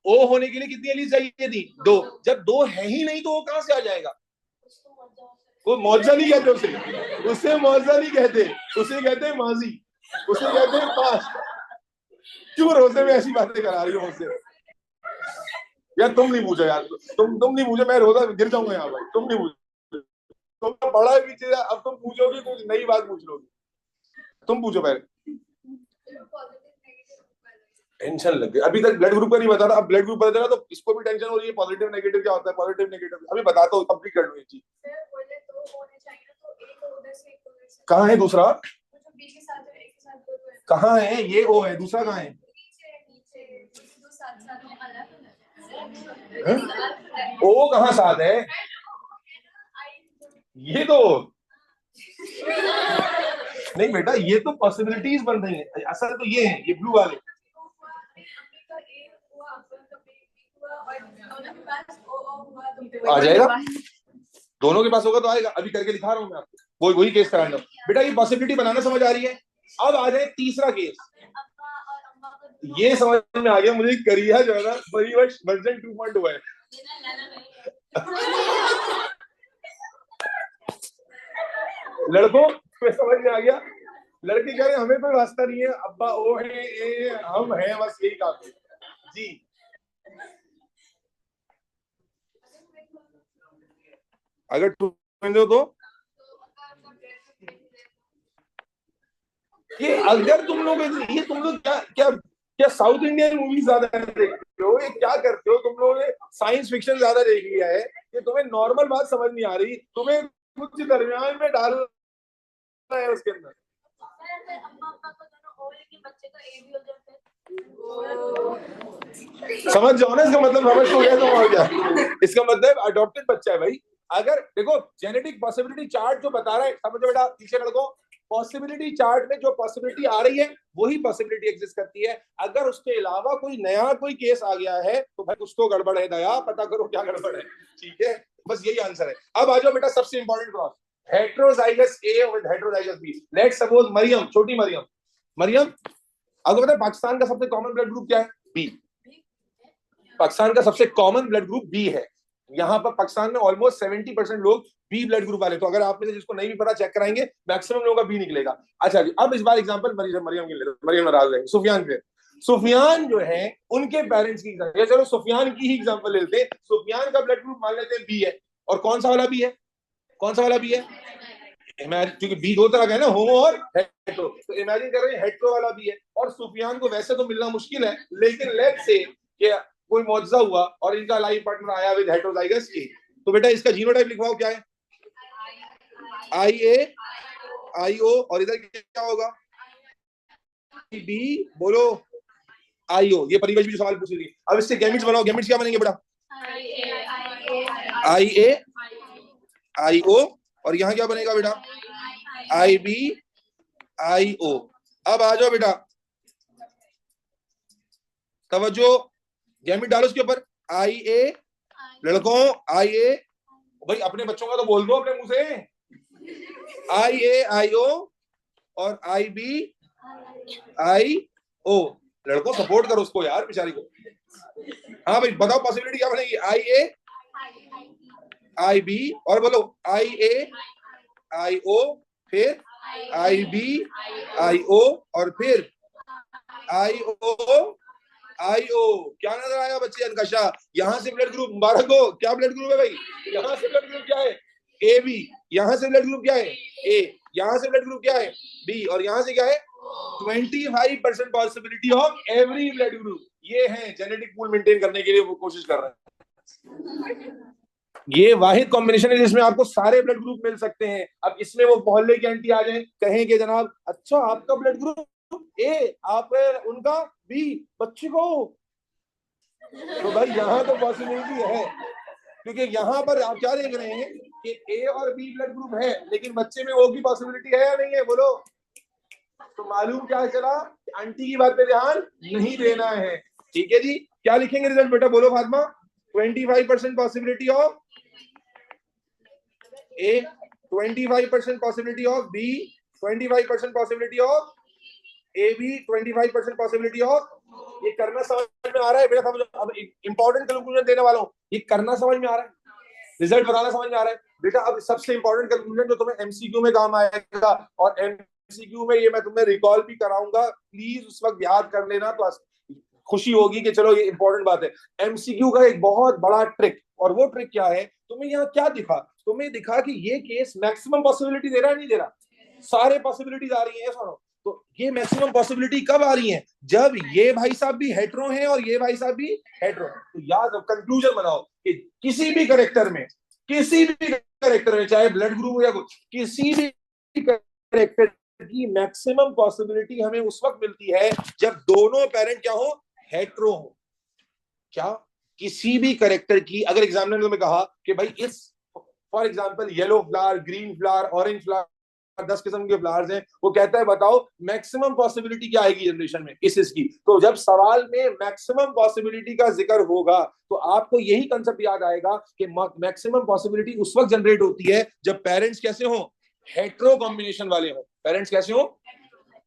ओ होने के लिए कितनी एलीज चाहिए थी, दो। जब दो है ही नहीं तो वो कहां से आ जाएगा? वो मौजा नहीं कहते उसे मौजा नहीं कहते, उसे कहते हैं माजी, उसे कहते हैं पास्ट। क्यों रोजे में ऐसी बातें करा रही हो मुझसे? यार तुम नहीं पूछो यार, तुम नहीं पूछो, मैं रोजा गिर जाऊंगा यहाँ भाई। तुम नहीं पूछो, तुम बड़ा है पीछे, अब तुम पूछोगे कुछ नई बात पूछ लोगे। तुम पूछो पहले। टेंशन लग गई, अभी तक ब्लड ग्रुप का नहीं बता था, अब ब्लड ग्रुप बता देना तो इसको भी टेंशन हो रही है। पॉजिटिव नेगेटिव क्या होता है, पॉजिटिव नेगेटिव अभी बताता हूँ, कंप्लीट कर लूँ ये चीज। कहाँ है दूसरा? कहाँ है ये? ओ है, दूसरा कहाँ है? ओ कहाँ साथ है? ये तो नहीं बेटा, ये तो पॉसिबिलिटीज बन रही है। असल तो ये है, ये ब्लू वाले आ जाएगा, दोनों के पास होगा तो आएगा। अभी करके दिखा रहा हूँ मैं आपको, वही केस करा रहा हूँ बेटा। ये पॉसिबिलिटी बनाना समझ आ रही है। अब आ जाए तीसरा केस, ये समझ में आ गया मुझे। करिया जो है ना परिवर्ष वर्जन 2.0 है। लड़कों में समझ में आ गया, लड़के कह रहे हमें कोई वास्ता नहीं है, अब्बा ओ है, ए हम हैं, बस यही काफी जी। अगर तुम तो ये, अगर तुम लोग ये, तुम लोग क्या क्या क्या साउथ इंडियन मूवी ज्यादा देखते हो, ये क्या करते हो तुम लोग? साइंस फिक्शन ज्यादा देख लिया है कि तुम्हें नॉर्मल बात समझ नहीं आ रही, तुम्हें कुछ दरमियान में डालना है उसके अंदर। समझ जाओ ना इसका मतलब, समझ तो गया तुम और क्या? इसका मतलब अडॉप्टेड बच्चा है भाई। अगर देखो जेनेटिक पॉसिबिलिटी चार्ट जो बता रहा है, समझो बेटा पीछे लड़कों, पॉसिबिलिटी चार्ट में जो पॉसिबिलिटी आ रही है वही पॉसिबिलिटी एग्जिस्ट करती है। अगर उसके अलावा कोई नया कोई केस आ गया है तो भाई कुछ तो गड़बड़ है, दया पता करो क्या गड़बड़ है। ठीक है, बस यही आंसर है। अब आ जाओ बेटा सबसे important cross, heterozygous A with heterozygous B. Let's suppose Mariam, छोटी मरियम, मरियम आपको पता है पाकिस्तान का सबसे कॉमन ब्लड ग्रुप क्या है? बी। पाकिस्तान का सबसे कॉमन ब्लड ग्रुप बी है। यहाँ पर पाकिस्तान में ऑलमोस्ट 70% लोग बी ब्लड ग्रुप वाले। तो अगर आप में से जिसको नहीं भी पता चेक कराएंगे, मैक्सिमम लोगों का बी निकलेगा। अच्छा जी, अब इस बार एग्जांपल मरियम की ले, मरियम नाराज है, सुफियान पे। सुफियान जो है उनके पेरेंट्स की, चलो सुफियान की ही एग्जांपल ले लेते हैं। सुफियान का ब्लड ग्रुप मान लेते हैं बी है, और कौन सा वाला बी है? कौन सा वाला बी है? क्योंकि बी दो तरह का है ना, होमो और हेट्रो, तो इमेजिन कर रहे हैं हेट्रो वाला भी है। और सुफियान को वैसे तो मिलना मुश्किल है, लेकिन लेट्स से कि कोई मौजजा हुआ और इनका लाइफ पार्टनर आया विद हेट्रोजाइगस की, तो बेटा इसका जीनोटाइप लिखवाओ, क्या है? IA IO, और इधर क्या होगा? बी, बोलो IO। ये परिवेश भी जो सवाल पूछ रही है। अब इससे गैमिट्स बनाओ, गैमिट्स क्या बनेंगे बेटा? IA IO, और यहाँ क्या बनेगा बेटा? IB IO। अब आ जाओ बेटा, तवज्जो, गैमिट डालो उसके ऊपर। IA लड़कों, IA भाई अपने बच्चों का तो बोल दो अपने मुंह से। IA IO और IB IO। लड़कों सपोर्ट करो उसको यार, बेचारी को। हाँ भाई बताओ पॉसिबिलिटी क्या बनेगी? IA IB और बोलो IA IO, फिर IB IO और फिर IO IO। क्या नजर आया बच्चे अनकशा? यहाँ से ब्लड ग्रुप, मुबारक हो, क्या ब्लड ग्रुप है भाई? यहाँ से ब्लड ग्रुप क्या है? AB। यहाँ से ब्लड ग्रुप क्या है? A। यहाँ से ब्लड ग्रुप क्या है? B। और यहाँ से क्या है? 25% possibility of every blood group. ये है जेनेटिक पूल मेंटेन करने के लिए वो कोशिश कर रहे हैं। ये वाहिद कॉम्बिनेशन है जिसमें आपको सारे ब्लड ग्रुप मिल सकते हैं। अब इसमें वो मोहल्ले के आंटी आ जाए, कहेंगे जनाब अच्छा आपका ब्लड ग्रुप ए, आप उनका बी, बच्चे को, तो भाई यहाँ तो पॉसिबिलिटी है। क्योंकि यहाँ पर आप क्या देख रहे हैं कि ए और बी ब्लड ग्रुप है, लेकिन बच्चे में ओ की पॉसिबिलिटी है या नहीं है? बोलो। तो मालूम क्या चला, आंटी की बात पे ध्यान नहीं देना है। ठीक है जी, क्या लिखेंगे रिजल्ट बेटा, बोलो Fatima. 25% possibility of A, 25% possibility of B, 25% possibility of A B, 25% possibility of. ये करना समझ में आ रहा है बेटा? समझो, अब इंपॉर्टेंट कंक्लूजन देने वाला हूँ, ये करना समझ में आ रहा है, रिजल्ट बताना समझ में आ रहा है बेटा। अब सबसे इंपॉर्टेंट कंक्लूजन जो तुम्हें एमसीक्यू में काम आएगा, और एमसीक्यू में ये मैं तुम्हें रिकॉल भी कराऊंगा, प्लीज उस वक्त याद कर लेना, तो खुशी होगी कि चलो ये इंपॉर्टेंट बात है। एमसीक्यू का एक बहुत बड़ा ट्रिक, और वो ट्रिक क्या है, तुम्हें यहाँ क्या दिखा, तुम्हें दिखा कि ये केस मैक्सिमम पॉसिबिलिटी दे रहा है, नहीं दे रहा, सारे पॉसिबिलिटीज आ रही है सुनो। तो ये मैक्सिमम पॉसिबिलिटी कब आ रही है, जब ये भाई साहब भी हेट्रो हैं और ये भाई साहब भी हेट्रो हैं। तो याद रखो, कंक्लूजन बनाओ कि किसी भी करेक्टर में, किसी भी करेक्टर में, चाहे ब्लड ग्रुप हो या कुछ, किसी भी करेक्टर की मैक्सिमम पॉसिबिलिटी हमें उस वक्त मिलती है जब दोनों पेरेंट क्या हो, हेट्रो हो। क्या, किसी भी करेक्टर की, अगर एग्जामिनर ने तुम्हें कहा कि भाई इस, for example yellow flower, green flower, orange flower, 10 किस्म के फ्लावर्स हैं, वो कहता है बताओ मैक्सिमम पॉसिबिलिटी क्या आएगी जनरेशन में इस इसकी। तो जब सवाल में मैक्सिमम पॉसिबिलिटी का जिक्र होगा तो आपको यही कंसेप्ट याद आएगा कि मैक्सिमम पॉसिबिलिटी उस वक्त जनरेट होती है जब पेरेंट्स कैसे हो, हेट्रो कॉम्बिनेशन वाले हो। पेरेंट्स कैसे हो,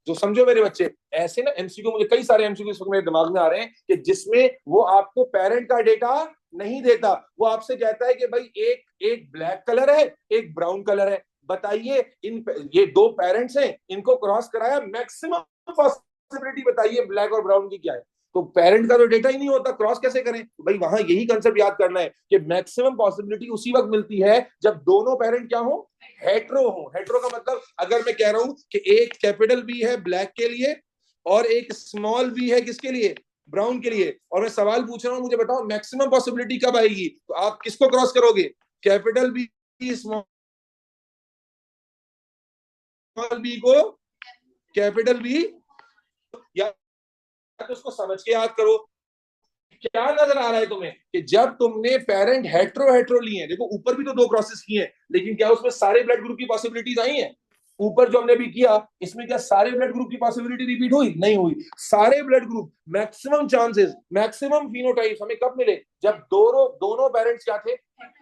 जो समझो मेरे बच्चे, ऐसे ना एमसीक्यू, मुझे कई सारे एमसीक्यू इस वक्त मेरे दिमाग में आ रहे हैं कि जिसमें वो आपको पेरेंट का डेटा नहीं देता, वो आपसे कहता है कि भाई एक एक ब्लैक कलर है, एक ब्राउन कलर है, बताइए इन, ये दो पेरेंट्स हैं, इनको क्रॉस कराया, मैक्सिमम पॉसिबिलिटी बताइए ब्लैक और ब्राउन की क्या है। तो पेरेंट का तो डेटा ही नहीं होता, क्रॉस कैसे करें? तो भाई वहां यही कंसेप्ट याद करना है कि मैक्सिमम पॉसिबिलिटी उसी वक्त मिलती है जब दोनों पेरेंट क्या हो, हेट्रो हो। हेट्रो का मतलब, अगर मैं कह रहा हूं कि एक कैपिटल बी है ब्लैक के लिए और एक स्मॉल बी है किसके लिए, ब्राउन के लिए, और मैं सवाल पूछ रहा हूं मुझे बताओ मैक्सिमम पॉसिबिलिटी कब आएगी, तो आप किसको क्रॉस करोगे, कैपिटल बी स्मॉल बी को, कैपिटल बी, या तो उसको समझ के याद करो। क्या नजर आ रहा है तुम्हें कि जब तुमने पेरेंट हेट्रो हेट्रो लिए, देखो ऊपर भी तो दो क्रॉसेस किए हैं, लेकिन क्या उसमें सारे ब्लड ग्रुप की पॉसिबिलिटीज आई हैं? ऊपर जो हमने भी किया, इसमें क्या सारे ब्लड ग्रुप की पॉसिबिलिटी रिपीट हुई? नहीं हुई। सारे blood group, maximum chances, maximum phenotypes हमें कब मिले, जब दोनों दोनों पेरेंट्स क्या थे।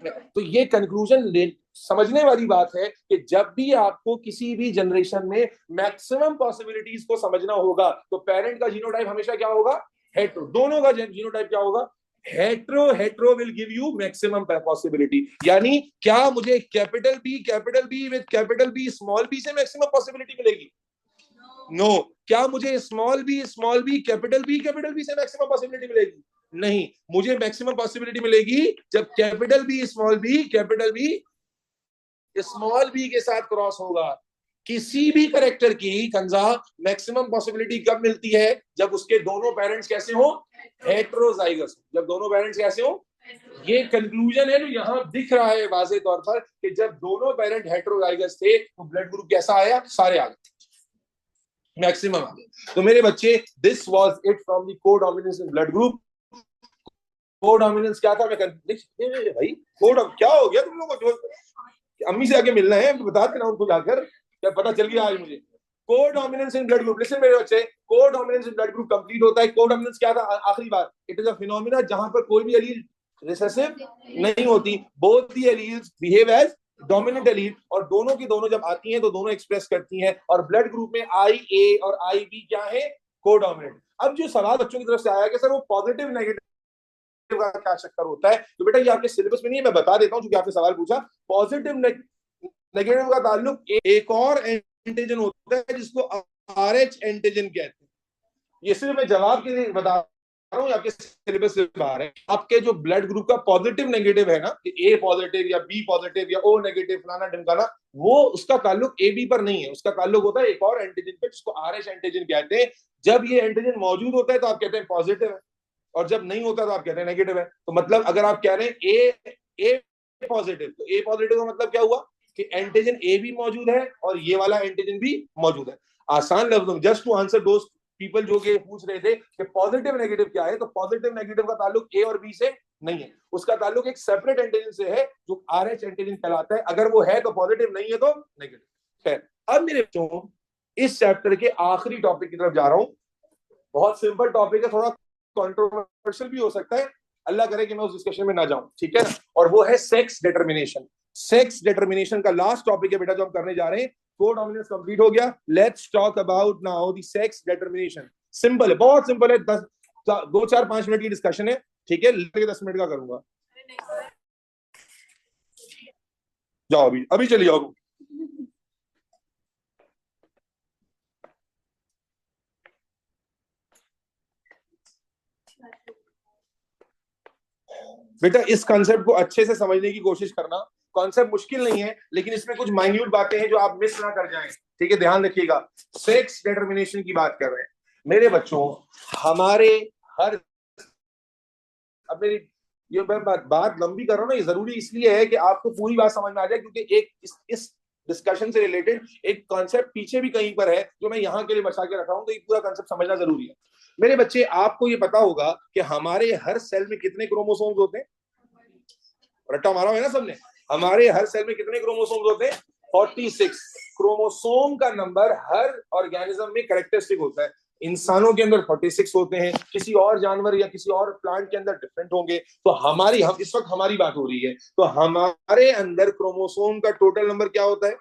तो ये कंक्लूजन समझने वाली बात है कि जब भी आपको किसी भी जनरेशन में मैक्सिमम पॉसिबिलिटीज को समझना होगा तो पेरेंट का जीनोटाइप हमेशा क्या होगा, हेट्रो। दोनों का जीनोटाइप क्या होगा, hetero. Hetero will give you maximum possibility. यानी क्या मुझे capital B with capital B small B से मैक्सिमम पॉसिबिलिटी मिलेगी? No no. क्या मुझे स्मॉल बी कैपिटल बी से मैक्सिमम पॉसिबिलिटी मिलेगी? नहीं, मुझे मैक्सिमम पॉसिबिलिटी मिलेगी जब capital B capital B small B के साथ क्रॉस होगा। किसी भी करेक्टर की कंजा मैक्सिमम पॉसिबिलिटी कब मिलती है, जब उसके दोनों पेरेंट्स कैसे हो, हेट्रोजाइगस। जब दोनों पेरेंट्स कैसे हो, ये कंक्लूजन है जो यहां दिख रहा है वाजे तौर पर कि जब दोनों पेरेंट हेट्रोजाइगस थे तो ब्लड ग्रुप कैसा आया, सारे आ गए, मैक्सिमम आ गए। तो मेरे बच्चे, this was it from the codominance in blood group. Codominance क्या था, मैं भाई कोड क्या हो गया तुम लोगों को, अम्मी से आके मिलना है, बता देना उनको जाकर, क्या पता चल गया आज मुझे। Codominance in blood group, listen मेरे बच्चे, codominance in blood group complete होता है। कोडोमिनेंस क्या था आखिरी बार, इट इज अ फिनोमेना जहां पर कोई भी एलील रिसेसिव नहीं होती, both the alleles behave as dominant allele, और दोनों की दोनों जब आती हैं तो दोनों एक्सप्रेस करती हैं, और ब्लड ग्रुप में आई ए और आई बी क्या है, कोडोमिनेंट। अब जो सवाल बच्चों की तरफ से आया कि सर वो पॉजिटिव नेगेटिव का क्या चक्कर होता है, तो बेटा ये आपके सिलेबस में नहीं है, मैं बता देता हूं क्योंकि आपने सवाल पूछा। पॉजिटिव नेगेटिव का ताल्लुक एक और एंटीजन होता है जिसको आरएच एंटीजन कहते हैं। ये सिर्फ मैं जवाब के लिए बता रहा हूँ, आपके सिलेबस से बाहर है। आपके जो ब्लड ग्रुप का पॉजिटिव नेगेटिव है ना, ए पॉजिटिव या बी पॉजिटिव या ओ नेगेटिव फलाना ढिमकाना, वो उसका ताल्लुक ए बी पर नहीं है, उसका ताल्लुक होता है एक और एंटीजन पे जिसको आरएच एंटीजन कहते हैं। जब ये एंटीजन मौजूद होता है तो आप कहते हैं पॉजिटिव है, और जब नहीं होता तो आप कहते हैं नेगेटिव है। तो मतलब अगर आप कह रहे हैं ए पॉजिटिव, तो ए पॉजिटिव का मतलब क्या हुआ कि एंटीजन ए भी मौजूद है और ये वाला एंटीजन भी मौजूद है। आसान लफ्जों में, जस्ट टू आंसर दोस्त पीपल जो के पूछ रहे थे कि पॉजिटिव नेगेटिव क्या है, तो पॉजिटिव नेगेटिव का ताल्लुक ए और बी से नहीं है, उसका ताल्लुक एक सेपरेट एंटीजन से है जो आरएच एंटीजन कहलाता है। अगर वो है तो पॉजिटिव, नहीं है तो नेगेटिव। खैर, अब मेरे बच्चों इस चैप्टर के आखिरी टॉपिक की तरफ जा रहा हूं। बहुत सिंपल टॉपिक है, थोड़ा कंट्रोवर्शियल भी हो सकता है, अल्लाह करे कि मैं उस डिस्कशन में ना जाऊं, ठीक है ना। और वो है सेक्स डिटर्मिनेशन। सेक्स डिटर्मिनेशन का लास्ट टॉपिक है बेटा जो हम करने जा रहे हैं। कोडोमिनेंस कंप्लीट हो गया, let's talk about now the sex determination. Simple है, बहुत सिंपल है, 2 4 5 मिनट की डिस्कशन है, ठीक है, लेके 10 मिनट का करूंगा। जाओ अभी अभी चले जाओ। बेटा इस कॉन्सेप्ट को अच्छे से समझने की कोशिश करना। कॉन्सेप्ट मुश्किल नहीं है, लेकिन इसमें कुछ माइन्यूट बातें हैं जो आप मिस ना कर जाएं, ठीक है, ध्यान रखिएगा। सेक्स डिटर्मिनेशन की बात कर रहे हैं मेरे बच्चों। हमारे हर, अब मेरी ये बात लंबी कर रहा हूं ना, ये जरूरी इसलिए है कि आपको पूरी बात समझ में आ जाए, क्योंकि एक इस डिस्कशन से रिलेटेड एक कॉन्सेप्ट पीछे भी कहीं पर है जो मैं यहाँ के लिए बचा के रखा हूं, तो ये पूरा कॉन्सेप्ट समझना जरूरी है। मेरे बच्चे, आपको ये पता होगा कि हमारे हर सेल में कितने क्रोमोसोम्स होते हैं? रट्टा मारा है ना सबने। हमारे हर सेल में कितने क्रोमोसोम्स होते हैं? 46। क्रोमोसोम का नंबर हर ऑर्गेनिज्म में कैरेक्टरिस्टिक होता है। इंसानों के अंदर 46 होते हैं, किसी और जानवर या किसी और प्लांट के अंदर डिफरेंट होंगे। तो हम इस वक्त हमारी बात हो रही है, तो हमारे अंदर क्रोमोसोम का टोटल नंबर क्या होता है?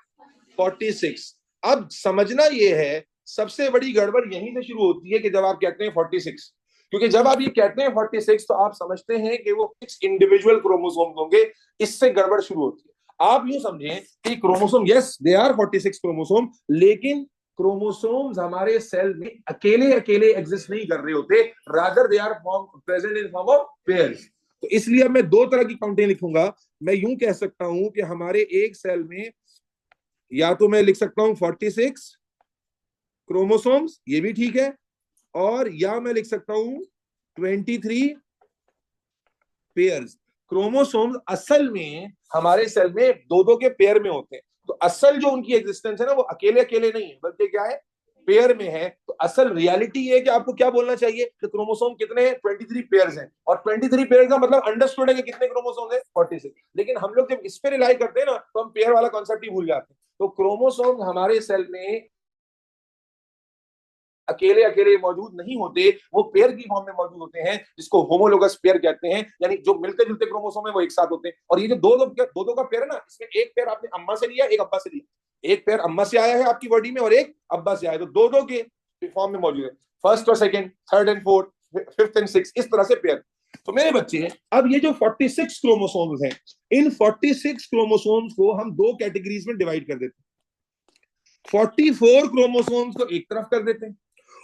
46। अब समझना ये है, सबसे बड़ी गड़बड़ यहीं से शुरू होती है कि जब आप कहते हैं 46, क्योंकि जब आप ये कहते हैं 46 तो आप समझते हैं कि वो कुछ इंडिविजुअल क्रोमोसोम होंगे, इससे गड़बड़ शुरू होती है। आप यूं समझें कि chromosome, yes they are 46 chromosome, लेकिन क्रोमोसोम्स हमारे सेल में अकेले अकेले एग्जिस्ट नहीं कर रहे होते, rather they are present in form of pairs. तो इसलिए अब मैं दो तरह की काउंटिंग लिखूंगा। मैं यूं कह सकता हूं कि हमारे एक सेल में या तो मैं लिख सकता हूं 46 क्रोमोसोम्स, ये भी ठीक है, और या मैं लिख सकता हूं 23 पेयर्स। क्रोमोसोम्स असल में हमारे सेल में दो दो के पेयर में होते हैं, तो असल जो उनकी एग्जिस्टेंस है ना, वो अकेले अकेले नहीं है, बल्कि क्या है? पेयर में है। तो असल रियलिटी है कि आपको क्या बोलना चाहिए कि क्रोमोसोम कितने हैं? 23 पेयर्स हैं। और 23 पेयर्स का मतलब अंडरस्टूड है कि कितने क्रोमोसोम है? 46। लेकिन हम लोग जब इस पे रिलाई करते हैं ना, तो हम पेयर वाला कॉन्सेप्ट ही भूल जाते हैं। तो क्रोमोसोम हमारे सेल में अकेले अकेले मौजूद नहीं होते, वो पेयर की फॉर्म में मौजूद होते हैं, जिसको होमोलोगस पेयर कहते हैं, यानी जो मिलते जुलते क्रोमोसोम है वो एक साथ होते हैं। और ये जो दो दो का पेयर है ना, इसमें एक पेयर आपने अम्मा से लिया, एक अब्बा से लिया, एक पेयर अम्मा से आया है आपकी बॉडी में और एक अब्बा से आया है, तो दो दो के फॉर्म में मौजूद है। फर्स्ट और second, third and fourth, fifth and six, इस तरह से पेयर। तो मेरे बच्चे, अब ये जो 46 क्रोमोसोम्स हैं, इन 46 क्रोमोसोम्स को हम दो कैटेगरीज में डिवाइड कर देते हैं। 44 क्रोमोसोम्स को एक तरफ कर देते हैं,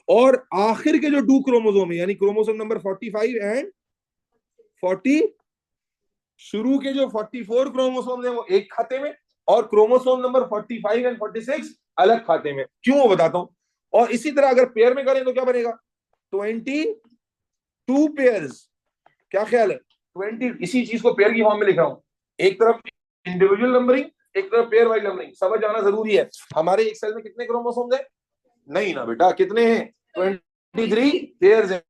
और आखिर के जो 2 क्रोमोसोम है, यानी क्रोमोसोम नंबर 45 एंड 40, शुरू के जो 44 क्रोमोसोम है वो एक खाते में, और क्रोमोसोम नंबर 45 एंड 46 अलग खाते में। क्यों, वो बताता हूं। और इसी तरह अगर पेयर में करें तो क्या बनेगा? 22 पेयर्स। क्या ख्याल है? 20, इसी चीज को पेयर की फॉर्म में लिख रहा हूं। एक तरफ इंडिविजुअल नंबरिंग, एक तरफ पेयर वाइज नंबरिंग। समझ आना जरूरी है। हमारे एक सेल में कितने क्रोमोसोम है? नहीं ना बेटा, कितने हैं? 23 पेयर्स हैं,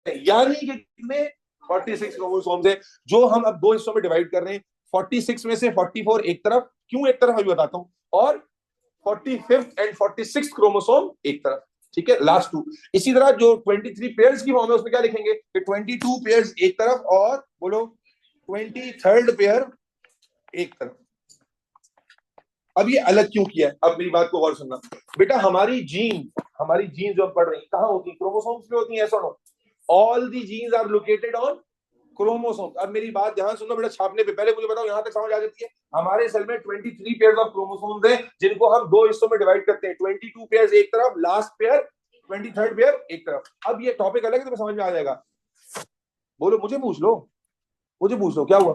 यानी कि कितने? 46 क्रोमोसोम्स है, जो हम अब दो हिस्सों में डिवाइड कर रहे हैं। 46 में से 44 एक तरफ, क्यों एक तरफ अभी बताता हूं, और 45th एंड 46 क्रोमोसोम एक तरफ, ठीक है, लास्ट 2। इसी तरह जो 23 पेयर्स की फॉर्म है उसमें क्या लिखेंगे कि 22 पेयर्स एक तरफ, और बोलो 23rd पेयर एक तरफ। अब ये अलग क्यों किया है? अब मेरी बात को गौर सुनना बेटा। हमारी जीन जो हम पढ़ रहे हैं कहां होती है? क्रोमोसोम्स में होती है, ऐसा know. All the genes are located on chromosomes. अब मेरी बात ध्यान सुनो बेटा, छापने पे पहले मुझे बताओ, यहां तक समझ आ जाती है? हमारे सेल में 23 पेयर्स ऑफ क्रोमोसोम्स हैं, जिनको हम दो हिस्सों में डिवाइड करते हैं। 22 पेयर्स एक तरफ, लास्ट पेयर 23rd पेयर एक तरफ। अब ये टॉपिक अलग है, तो समझ में आ जाएगा। बोलो, मुझे पूछ लो, मुझे पूछ लो, क्या हुआ?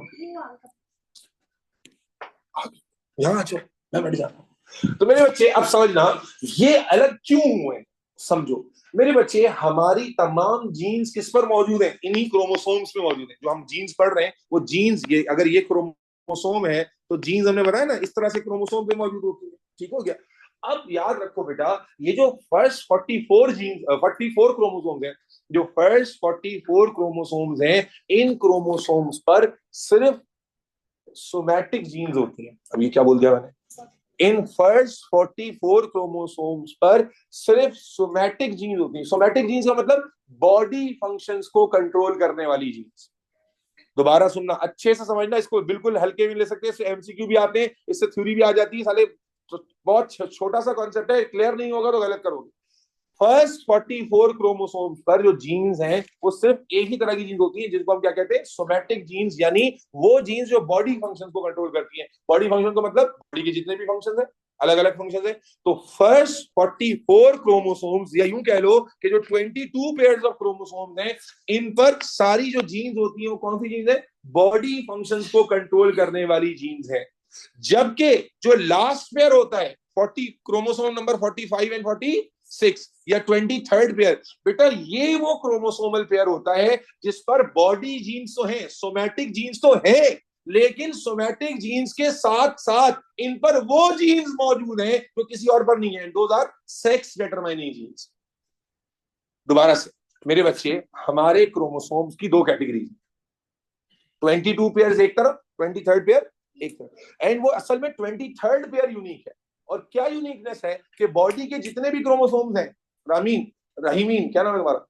यहाँ चलो, मैं बैठ जाता हूँ। तो मेरे बच्चे, अब समझना ये अलग क्यों हुए, समझो। मेरे बच्चे, हमारी तमाम जीन्स किस पर मौजूद है? इन्हीं क्रोमोसोम्स में मौजूद है। जो हम जीन्स पढ़ रहे हैं वो जीन्स, ये अगर ये क्रोमोसोम है तो जीन्स हमने बताया ना, इस तरह से क्रोमोसोम पे मौजूद होती है, ठीक हो गया। अब याद रखो बेटा, ये जो फर्स्ट 44 जीन्स 44 क्रोमोसोम्स हैं, जो फर्स्ट 44 क्रोमोसोम्स हैं, इन क्रोमोसोम्स पर सिर्फ सोमैटिक जीन्स होती हैं। अब ये क्या बोल दिया मैंने? इन फर्स्ट 44 क्रोमोसोम्स पर सिर्फ सोमैटिक जीन्स होती हैं। सोमैटिक जीन्स का मतलब बॉडी फंक्शंस को कंट्रोल करने वाली जीन्स। दोबारा सुनना, अच्छे से समझना, इसको बिल्कुल हल्के भी ले सकते हैं, इससे एमसीक्यू भी आते हैं, इससे थ्योरी भी आ जाती है साले। तो बहुत छोटा सा कॉन्सेप्ट है, क्लियर नहीं होगा तो गलत करोगे। फर्स्ट 44 क्रोमोसोम्स पर जो जीन्स हैं वो सिर्फ एक ही तरह की जीन्स होती है, जिनको हम क्या कहते हैं, सोमैटिक जीन्स, यानी वो जीन्स जो बॉडी फंक्शंस को कंट्रोल करती हैं। बॉडी फंक्शन को मतलब बॉडी के जितने भी फंक्शंस हैं, अलग अलग फंक्शंस हैं। तो फर्स्ट 44 क्रोमोसोम्स, या यूं कह लो कि जो 22 पेयर्स ऑफ क्रोमोसोम्स हैं, इन पर सारी जो जीन्स होती हैं वो कौन सी जीन्स है, बॉडी फंक्शंस को कंट्रोल करने वाली जीन्स है। जबकि जो लास्ट पेयर होता है 40 क्रोमोसोम नंबर 45 एंड 46 या 23rd पेयर, बेटा ये वो क्रोमोसोमल पेयर होता है जिस पर बॉडी जीन्स तो है, सोमैटिक जीन्स तो है, लेकिन सोमैटिक जीन्स के साथ साथ इन पर वो जीन्स मौजूद हैं जो किसी और पर नहीं है। Those are sex determining genes. दोबारा से मेरे बच्चे, हमारे क्रोमोसोम्स की दो कैटेगरी, 22 पेयर एक तरफ, 23rd पेयर एक तरफ। एंड वो असल में 23rd पेयर यूनिक है। और क्या यूनिकनेस है कि बॉडी के जितने भी क्रोमोसोम्स हैं, रहीमीन क्या नाम है तुम्हारा,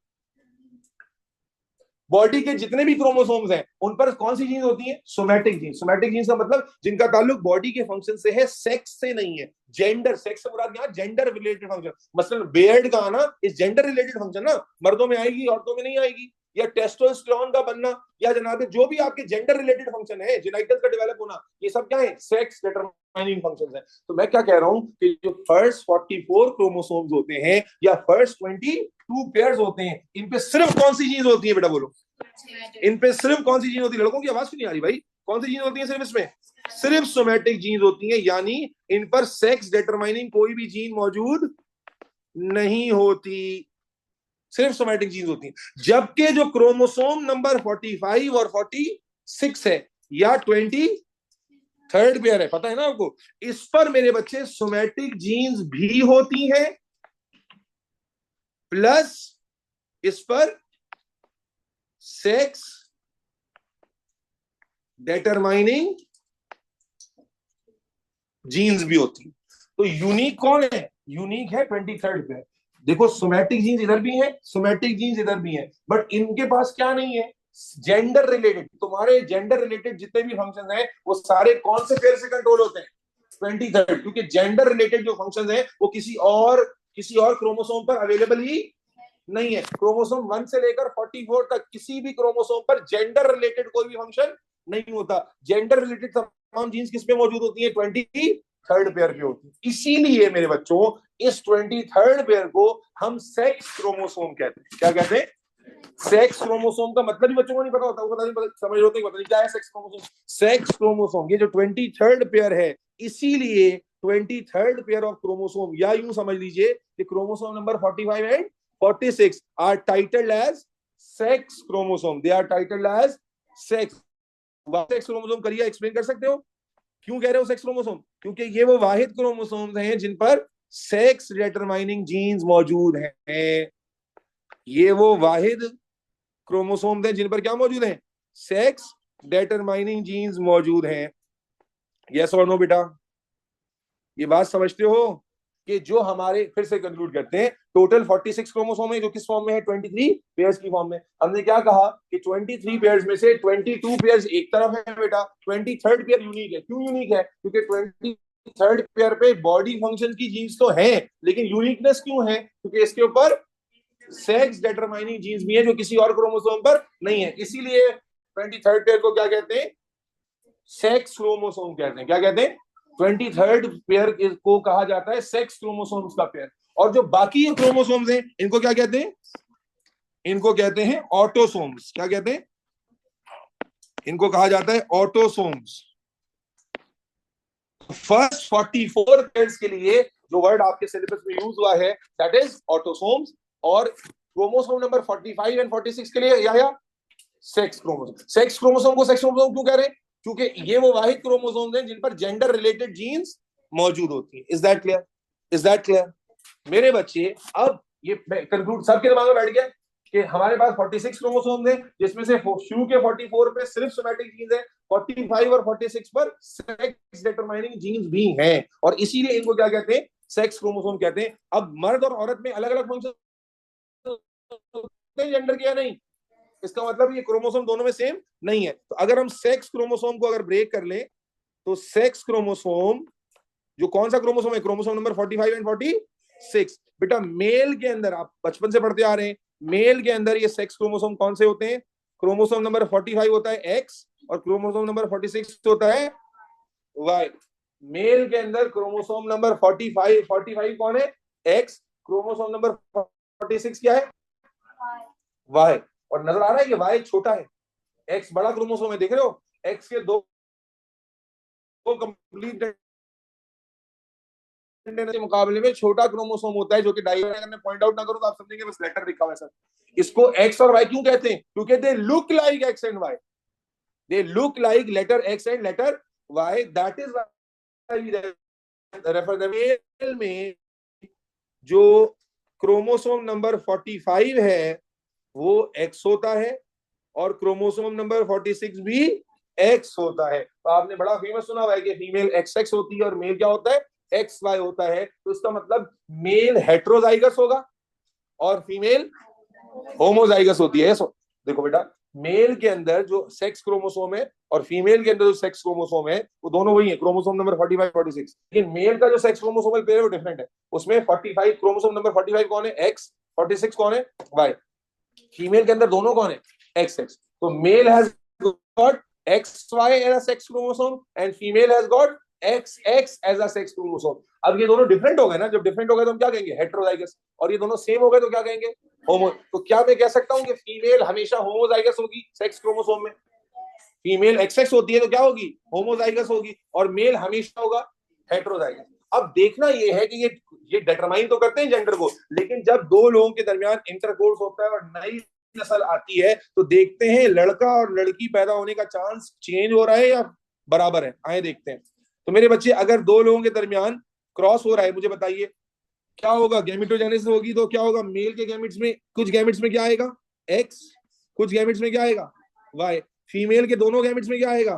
बॉडी के जितने भी क्रोमोसोम्स हैं उन पर कौन सी जीन्स होती हैं, सोमैटिक जीन्स। सोमैटिक जीन्स का मतलब जिनका ताल्लुक बॉडी के फंक्शन से है, सेक्स से नहीं है। जेंडर, सेक्स से मुराद यहाँ जेंडर रिलेटेड फंक्शन, मसलन बेयर्ड का आना इस जेंडर रिलेटेड फंक्शन ना, मर्दों में आएगी औरतों में नहीं आएगी। या टेस्टोस्टेरोन का बनना, या जनाब जो भी आपके जेंडर रिलेटेड फंक्शन है, जेनाइटल्स का डेवलप होना, ये सब क्या है, सेक्स डिटरमाइनिंग फंक्शंस हैं। तो मैं क्या कह रहा हूं कि जो फर्स्ट 44 क्रोमोसोम्स होते हैं या फर्स्ट 22 पेयर्स होते हैं, इन पे सिर्फ कौन सी जीन्स होती है बेटा, बोलो, इन पे सिर्फ कौन सी जीन होती है? लड़कों की आवाज क्यों नहीं आ रही भाई? कौन सी जीन होती है सिर्फ इसमें? सिर्फ सोमैटिक जीन होती है, यानी इन पर सेक्स डिटरमाइनिंग कोई भी जीन मौजूद नहीं होती, सिर्फ सोमैटिक जीन होती है। जबकि जो क्रोमोसोम नंबर 45 और 46 है या 23rd पेयर है, पता है ना आपको, इस पर मेरे बच्चे सोमैटिक जीन्स भी होती हैं, प्लस इस पर सेक्स डिटरमाइनिंग जीन्स भी होती है। तो यूनिक कौन है? यूनिक है 23rd पेयर। देखो सोमैटिक जीन्स इधर भी है, सोमैटिक जीन्स इधर भी है, बट इनके पास क्या नहीं है, जेंडर रिलेटेड। तुम्हारे जेंडर रिलेटेड जितने भी फंक्शन हैं वो सारे कौन से पेयर से कंट्रोल होते हैं, 23rd, क्योंकि जेंडर रिलेटेड जो फंक्शन है वो किसी और क्रोमोसोम पर अवेलेबल ही नहीं है। क्रोमोसोम 1 से लेकर 44 तक किसी भी क्रोमोसोम पर जेंडर रिलेटेड कोई भी फंक्शन नहीं होता। जेंडर रिलेटेड तमाम जीन्स किस पे मौजूद होती है, 23rd पेयर पे होती है। इसीलिए मेरे बच्चों इस 23rd पेयर को हम सेक्स क्रोमोसोम कहते हैं। क्या कहते हैं? सेक्स क्रोमोसोम का मतलब ही बच्चों को नहीं पता होता, वो पता नहीं समझ होते, पता नहीं क्या है सेक्स क्रोमोसोम। सेक्स क्रोमोसोम ये जो 23rd पेयर है, इसीलिए 23rd पेयर ऑफ क्रोमोसोम, या यूं समझ लीजिए कि chromosome number 45 and 46 are titled as sex chromosome. They are titled as sex. Sex chromosome करिए, एक्सप्लेन कर सकते हो क्यों कह रहे हो सेक्स क्रोमोसोम? क्योंकि ये वो वाहिद क्रोमोसोम्स हैं जिन पर सेक्स डिटरमाइनिंग जीन्स मौजूद हैं। ये वो वाहिद क्रोमोसोम्स हैं जिन पर क्या मौजूद है, सेक्स डिटरमाइनिंग जीन्स मौजूद हैं। यस और नो बेटा? ये बात समझते हो कि जो हमारे, फिर से कंक्लूड करते हैं, टोटल 46 क्रोमोसोम है जो किस फॉर्म में है, 23 पेयर्स की फॉर्म में। हमने क्या कहा कि 23 पेयर्स में से 22 पेयर्स एक तरफ है बेटा, 23rd पेयर यूनिक है। क्यों यूनिक है? क्योंकि 23rd पेयर पे बॉडी फंक्शन की जीन्स तो है, लेकिन यूनिकनेस क्यों है? क्योंकि इसके ऊपर सेक्स डिटरमाइनिंग जीन्स भी है जो किसी और क्रोमोसोम पर नहीं है। इसीलिए 23rd पेयर को क्या कहते हैं, सेक्स क्रोमोसोम कहते हैं। क्या कहते हैं? 23rd पेयर को कहा जाता है सेक्स क्रोमोसोम्स का पेयर। और जो बाकी क्रोमोसोम्स हैं इनको क्या कहते हैं? इनको कहते हैं ऑटोसोम्स। क्या कहते हैं? इनको कहा जाता है ऑटोसोम्स। फर्स्ट 44 पेयर्स के लिए जो वर्ड आपके सिलेबस में यूज हुआ है दैट इज ऑटोसोम्स, और क्रोमोसोम नंबर 45 एंड 46 के लिए या सेक्स क्रोमोसोम। सेक्स क्रोमोसोम को सेक्स क्रोमोसोम क्यों कह रहे हैं? क्योंकि ये वो वाहिद क्रोमोसोम्स हैं जिन पर जेंडर रिलेटेड जीन्स मौजूद होती है। Is that clear? Is that clear मेरे बच्चे? अब ये कंक्लूड सबके दिमाग में बैठ गया कि हमारे पास 46 क्रोमोसोम है, जिसमें से शुरू के 44 पे सिर्फ सोमैटिक जीन्स है, 45 और 46 पर सेक्स डिटरमाइनिंग जीन्स भी हैं, और इसीलिए इनको क्या कहते हैं, सेक्स क्रोमोसोम कहते हैं। अब मर्द और औरत में अलग अलग फंक्शन जेंडर किया नहीं, इसका मतलब ये क्रोमोसोम दोनों में सेम नहीं है। तो अगर हम सेक्स क्रोमोसोम को अगर ब्रेक कर ले, तो सेक्स क्रोमोसोम जो कौन सा क्रोमोसोम है, क्रोमोसोम नंबर 45 एंड 46। बेटा मेल के अंदर आप बचपन से पढ़ते आ रहे हैं, मेल के अंदर ये सेक्स क्रोमोसोम कौन से होते हैं, क्रोमोसोम नंबर 45 होता है एक्स, और क्रोमोसोम नंबर 46 होता है वाई। मेल के अंदर क्रोमोसोम नंबर 45 कौन है, एक्स, क्रोमोसोम नंबर 46 क्या है, वाई। और नजर आ रहा है कि वाई छोटा है, एक्स बड़ा क्रोमोसोम है, देख रहे हो, एक्स के दो कंप्लीट के मुकाबले में छोटा क्रोमोसोम होता है, जो कि डायग्राम में पॉइंट आउट ना करो तो आप समझेंगे, बस लेटर लिखा हुआ है सर। इसको एक्स और वाई क्यों कहते हैं, क्योंकि they look like X and Y, they look like letter X and letter Y, that is why refer the male में जो क्रोमोसोम नंबर 45 है वो एक्स होता है, और क्रोमोसोम नंबर 46 भी एक्स होता है। तो आपने बड़ा फेमस सुना हुआ है कि फीमेल एक्स एक्स होती है और मेल क्या होता है, एक्स वाई होता है। तो इसका मतलब मेल हेट्रोजाइगस होगा और फीमेल होमोजाइगस होती है। देखो बेटा, मेल के अंदर जो सेक्स क्रोमोसोम है और फीमेल के अंदर जो सेक्स क्रोमोसोम है वो दोनों वही है, क्रोमोसोम नंबर 45 46। लेकिन मेल का जो सेक्स क्रोमोसोम है वो डिफरेंट है, उसमें 45 क्रोमोसोम नंबर 45 कौन है, एक्स, 46 कौन है, वाई। फीमेल के अंदर दोनों कौन है, एक्स एक्स। तो male has got XY as a sex chromosome and female has got XX as a sex chromosome। अब ये दोनों डिफरेंट हो गए ना, जब डिफरेंट हो गए तो हम क्या कहेंगे, हेट्रोजाइगस, और ये दोनों सेम हो गए तो क्या कहेंगे, होमो। तो क्या मैं कह सकता हूं कि फीमेल हमेशा होमोजाइगस होगी सेक्स क्रोमोसोम में, फीमेल XX होती है तो क्या होगी, होमोजाइगस होगी, और मेल हमेशा होगा हेट्रोजाइगस। अब देखना ये है कि ये डिटरमाइन तो करते हैं जेंडर को, लेकिन जब दो लोगों के दरमियान इंटरकोर्स होता है और नई नस्ल आती है तो देखते हैं लड़का और लड़की पैदा होने का चांस चेंज हो रहा है या बराबर है, आए देखते हैं। तो मेरे बच्चे, अगर दो लोगों के दरमियान क्रॉस हो रहा है, मुझे बताइए क्या होगा, गैमेटोजेनेसिस होगी तो क्या होगा, मेल के गैमेट्स में कुछ गैमेट्स में क्या आएगा, एक्स, कुछ गैमेट्स में क्या आएगा, वाई। फीमेल के दोनों गैमेट्स में क्या आएगा,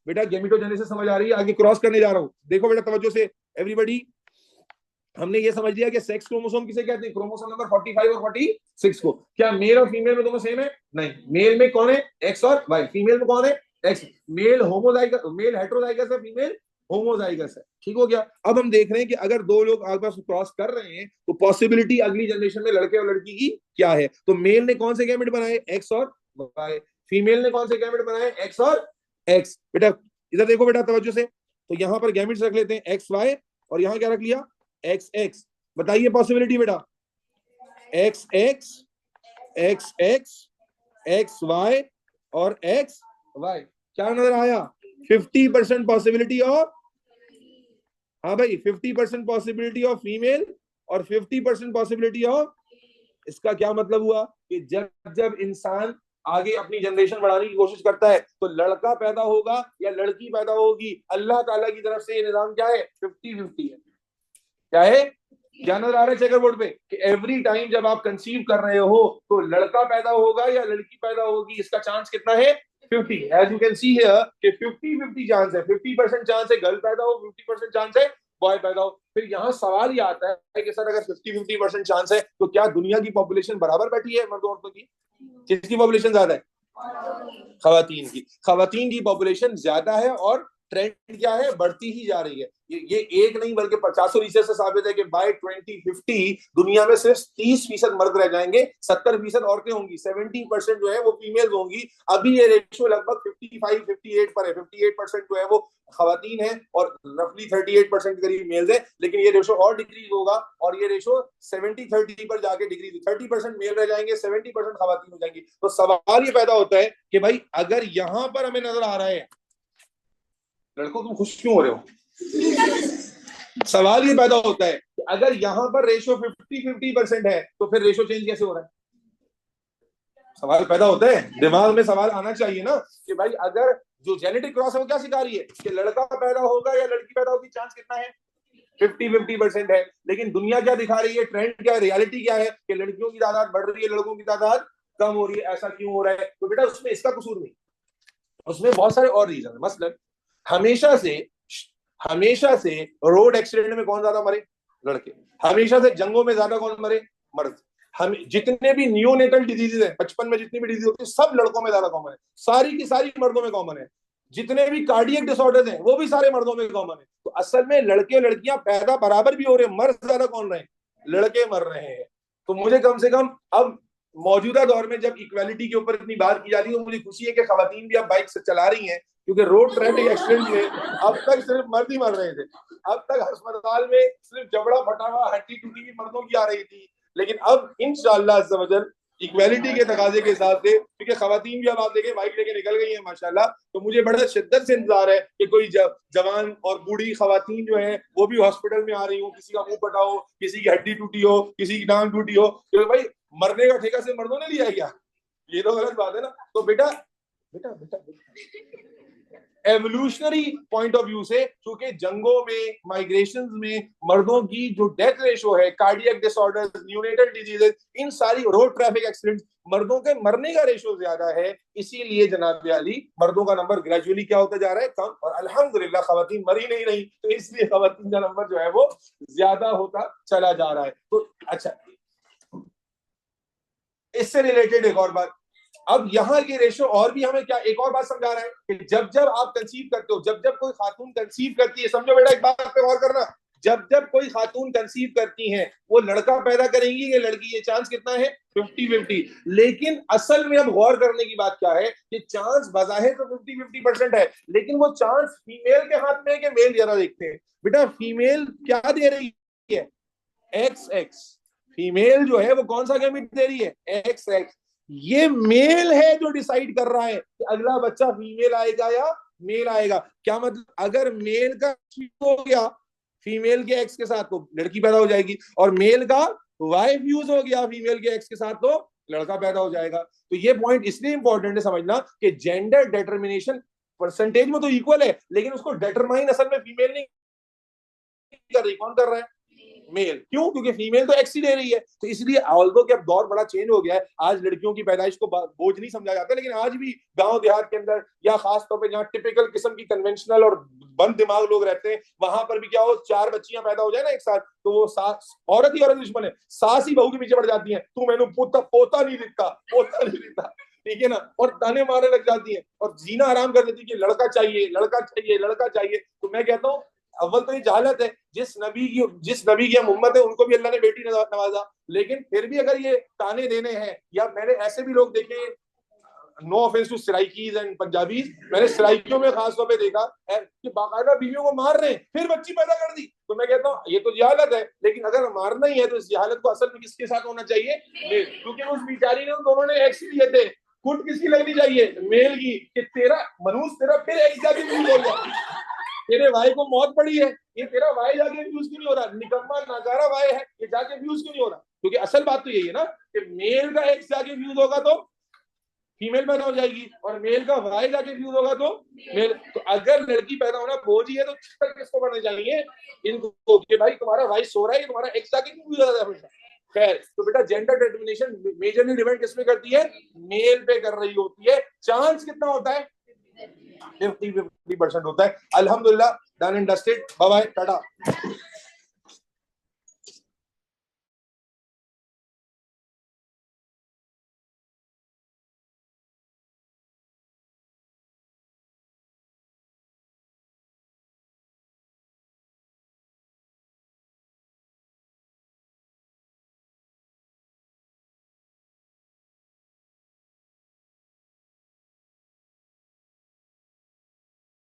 बेटा गैमेटोजेनेसिस समझ आ रही है, आगे क्रॉस करने जा रहा हूं, देखो बेटा तवज्जो से एवरीबॉडी। हमने ये समझ लिया कि सेक्स क्रोमोसोम किसे कहते हैं, क्रोमोसोम नंबर 45 और 46 को। क्या मेल और फीमेल में दोनों सेम है, नहीं, मेल में कौन है, एक्स और वाई, फीमेल में कौन है, X. Male homozygous, male heterozygous है, फीमेल होमोजाइगस है, ठीक हो गया। अब हम देख रहे हैं कि अगर दो लोग आपस में क्रॉस कर रहे हैं तो पॉसिबिलिटी अगली जनरेशन में लड़के और लड़की की क्या है। तो मेल ने कौन से गैमेट बनाए, एक्स और वाई, फीमेल ने कौन से गैमेट बनाए, एक्स और एक्स। बेटा इधर देखो बेटा तवज्जो से, तो यहां पर गैमेट्स रख लेते हैं एक्स वाई, और यहां क्या रख लिया, एक्स एक्स। बताइए पॉसिबिलिटी बेटा, X X, X X, X Y और एक्स वाई, क्या नजर आया, 50% पॉसिबिलिटी ऑफ, हाँ भाई 50% पॉसिबिलिटी ऑफ फीमेल और 50% पॉसिबिलिटी ऑफ। इसका क्या मतलब हुआ कि जब जब इंसान आगे अपनी जनरेशन बढ़ाने की कोशिश करता है तो लड़का पैदा होगा या लड़की पैदा होगी, अल्लाह ताला की तरफ से ये निजाम क्या है, 50-50 है। क्या है, क्या नजर आ रहा है चेकर बोर्ड पे, कि एवरी टाइम जब आप कंसीव कर रहे हो तो लड़का पैदा होगा या लड़की पैदा होगी, इसका चांस कितना है, 50। As you can see here कि 50-50 चांस है, 50% चांस है गर्ल पैदा हो, 50% चांस है बॉय पैदा हो। फिर यहाँ सवाल ये आता है कि सर अगर 50-50% चांस है तो क्या दुनिया की पॉपुलेशन बराबर बैठी है मर्द औरतों की, किसकी पॉपुलेशन ज्यादा है, खवातीन की, खवातीन की पॉपुलेशन ज्यादा है, और ट्रेंड क्या है, बढ़ती ही जा रही है। ये एक नहीं बल्कि 50 रिसर्च से साबित है कि बाय 2050 दुनिया में सिर्फ 30% मर्द रह जाएंगे, 70% औरतें होंगी, 70% जो है वो फीमेल होंगी। अभी ये रेशियो लगभग 55-58 पर है, 58% जो है वो खवातीन है और रफली 38% के करीब मेल्स है। लेकिन ये रेशियो और डिक्रीज होगा और ये रेशियो 70-30 पर जाके डिक्रीज, 30% मेल रह जाएंगे, 70% खवातीन हो जाएंगी। तो सवाल ये पैदा होता है कि भाई अगर यहां पर हमें नजर आ रहा है, लड़कों तुम खुश क्यों हो रहे हो, सवाल ये पैदा होता है कि अगर यहां पर रेशियो 50-50% है तो फिर रेशियो चेंज कैसे हो रहा है, सवाल पैदा होता है, दिमाग में सवाल आना चाहिए ना कि भाई अगर जो जेनेटिक क्रॉस है वो क्या सिखा रही है कि लड़का पैदा होगा या लड़की पैदा होगी, चांस कितना है 50-50% है। लेकिन दुनिया क्या दिखा रही है, ट्रेंड क्या है, रियलिटी क्या है कि लड़कियों की तादाद बढ़ रही है, लड़कों की तादाद कम हो रही है। ऐसा क्यों हो रहा है? तो बेटा उसमें इसका कसूर नहीं, उसमें बहुत सारे और रीजन है। मसलन हमेशा से हमेशा से रोड एक्सीडेंट में कौन ज्यादा मरे? लड़के। हमेशा से जंगों में ज्यादा कौन मरे? मर्द। हम जितने भी न्यूनेटल डिजीजेज है, बचपन में जितनी भी डिजीज होती है, सब लड़कों में ज्यादा कॉमन है, सारी की सारी मर्दों में कॉमन है। जितने भी कार्डियक डिसऑर्डर्स हैं वो भी सारे मर्दों में कॉमन है। तो असल में लड़के और लड़कियां पैदा बराबर भी हो रहे हैं, मर्द ज्यादा कौन रहे हैं? लड़के मर रहे हैं। तो मुझे कम से कम अब मौजूदा दौर में जब इक्वालिटी के ऊपर इतनी बात की जाती है, तो मुझे खुशी है कि खवातीन भी अब बाइक से चला रही हैं, क्योंकि रोड ट्रैफिक एक्सीडेंट में अब तक सिर्फ मर्द ही मर रहे थे। अब तक अस्पताल में सिर्फ जबड़ा फटा हुआ, हड्डी टूटी हुई मर्दों की आ रही थी। लेकिन अब इंशाअल्लाह अज़्ज़ा वजल इक्वालिटी के तकाजे के हिसाब से, क्योंकि खवातीन भी अब आप देखें बाइक लेके निकल गई हैं माशाल्लाह, तो मुझे बड़ा शिद्दत से इंतजार है कि कोई जवान और बूढ़ी खवातीन जो है वो भी हॉस्पिटल में आ रही हो, किसी का मुंह फटा हो, किसी की हड्डी टूटी हो, किसी की टांग टूटी हो, तो भाई मरने का ठेका से मर्दों ने लिया है क्या? ये तो गलत बात है ना। तो बेटा बेटा बेटा, बेटा एवोल्यूशनरी पॉइंट ऑफ व्यू से, चूंकि जंगों में, माइग्रेशन में मर्दों की जो डेथ रेशो है, कार्डियक डिसऑर्डर्स, न्यूनेटल डिजीजेस, इन सारी रोड ट्रैफिक एक्सीडेंट, मर्दों के मरने का रेशो ज्यादा है। इसीलिए जनाब अली मर्दों का नंबर ग्रेजुअली क्या होता जा रहा है? कम। और अल्हम्दुलिल्लाह खवातीन मरी नहीं रही, तो इसलिए खवातीन का नंबर जो है वो ज्यादा होता चला जा रहा है। तो अच्छा, इससे रिलेटेड एक और बात, अब यहाँ की रेशो और भी हमें क्या एक और बात समझा रहा है कि जब जब आप कंसीव करते हो, जब जब कोई खातून कंसीव करती है, समझो बेटा एक बात पे गौर करना, जब जब कोई खातून कंसीव करती हैं वो लड़का पैदा करेंगी या लड़की, ये चांस कितना है? 50-50। लेकिन असल में अब गौर करने की बात क्या है कि चांस बजाहिर तो 50-50% है, लेकिन वो चांस फीमेल के हाथ में है कि मेल? जरा देखते हैं बेटा, फीमेल क्या दे रही है? XX। फीमेल जो है वो कौन सा गैमेट दे रही है? XX। ये मेल है जो डिसाइड कर रहा है कि अगला बच्चा फीमेल आएगा या मेल आएगा। क्या मतलब? अगर मेल का हो गया फीमेल के एक्स के साथ तो लड़की पैदा हो जाएगी, और मेल का वाई फ्यूज हो गया फीमेल के एक्स के साथ तो लड़का पैदा हो जाएगा। तो ये पॉइंट इसलिए इंपॉर्टेंट है समझना कि जेंडर डिटर्मिनेशन परसेंटेज में तो इक्वल है, लेकिन उसको डिटरमाइन असल में फीमेल नहीं कर रही। कौन कर रहा है? मेल। क्यों? क्योंकि फीमेल तो एक्स ही दे रही है। तो इसलिए ऑल्दो कि अब दौर बड़ा चेंज हो गया है, आज लड़कियों की पैदाइश को बोझ नहीं समझा जाता, लेकिन आज भी गांव देहात के अंदर या खास तौर पे जहाँ टिपिकल किस्म की कन्वेंशनल और बंद दिमाग लोग रहते हैं, वहां पर भी क्या हो, 4 बच्चियां पैदा हो जाए ना एक साथ, तो वो सास, औरत ही औरत दुश्मन है, सास ही बहू के पीछे पड़ जाती है, तू मैंने पोता नहीं दिखता, पोता नहीं दिखता, ठीक है ना, और ताने मारने लग जाती है और जीना आराम कर देती है कि लड़का चाहिए, लड़का चाहिए, लड़का चाहिए। तो मैं कहता हूँ अव्वल तो ये जहालत है, जिस नबी की हम उम्मत है उनको भी अल्लाह ने बेटी नवाजा, लेकिन फिर भी अगर ये ताने देने हैं, या मैंने ऐसे भी लोग देखे, no offence to Saraikis and Punjabi, मैंने सराइकियों में खासतौर पे देखा है कि बाकायदा बीवियों को मार रहे हैं, फिर बच्ची पैदा कर दी। तो मैं कहता हूँ ये तो जहालत है, लेकिन अगर मारना ही है तो इस जहालत को असल में किसके साथ होना चाहिए? मेल। क्योंकि उस बेचारी ने, दोनों ने एक्स लिए थे, कुट किसकी लगनी चाहिए? मेल की, कि तेरा मनुष्य तेरा फिर एक्स जाके यूज हो गया, तेरे भाई को मौत पड़ी है, ये तेरा भाई जाके फ्यूज क्यों नहीं हो रहा? निकम्मा नाकारा भाई है, ये जाके फ्यूज क्यों नहीं हो रहा? क्योंकि असल बात तो यही है ना कि मेल का एक्स जाके फ्यूज होगा तो फीमेल पैदा हो जाएगी, और मेल का वाई जाके फ्यूज होगा तो मेल। तो अगर लड़की पैदा होना बोझ ही है तो किसको बनने चाहिए? इनको, कि भाई तुम्हारा वाई सो रहा है, तुम्हारा एक्स जाके क्यों फ्यूज होता है? खैर, तो बेटा जेंडर डिटर्मिनेशन मेजरली डिपेंड किसमें करती है? मेल पे कर रही होती है। चांस कितना होता है? 50-50% होता है। अल्हम्दुलिल्लाह, done and dusted, bye bye, Tata.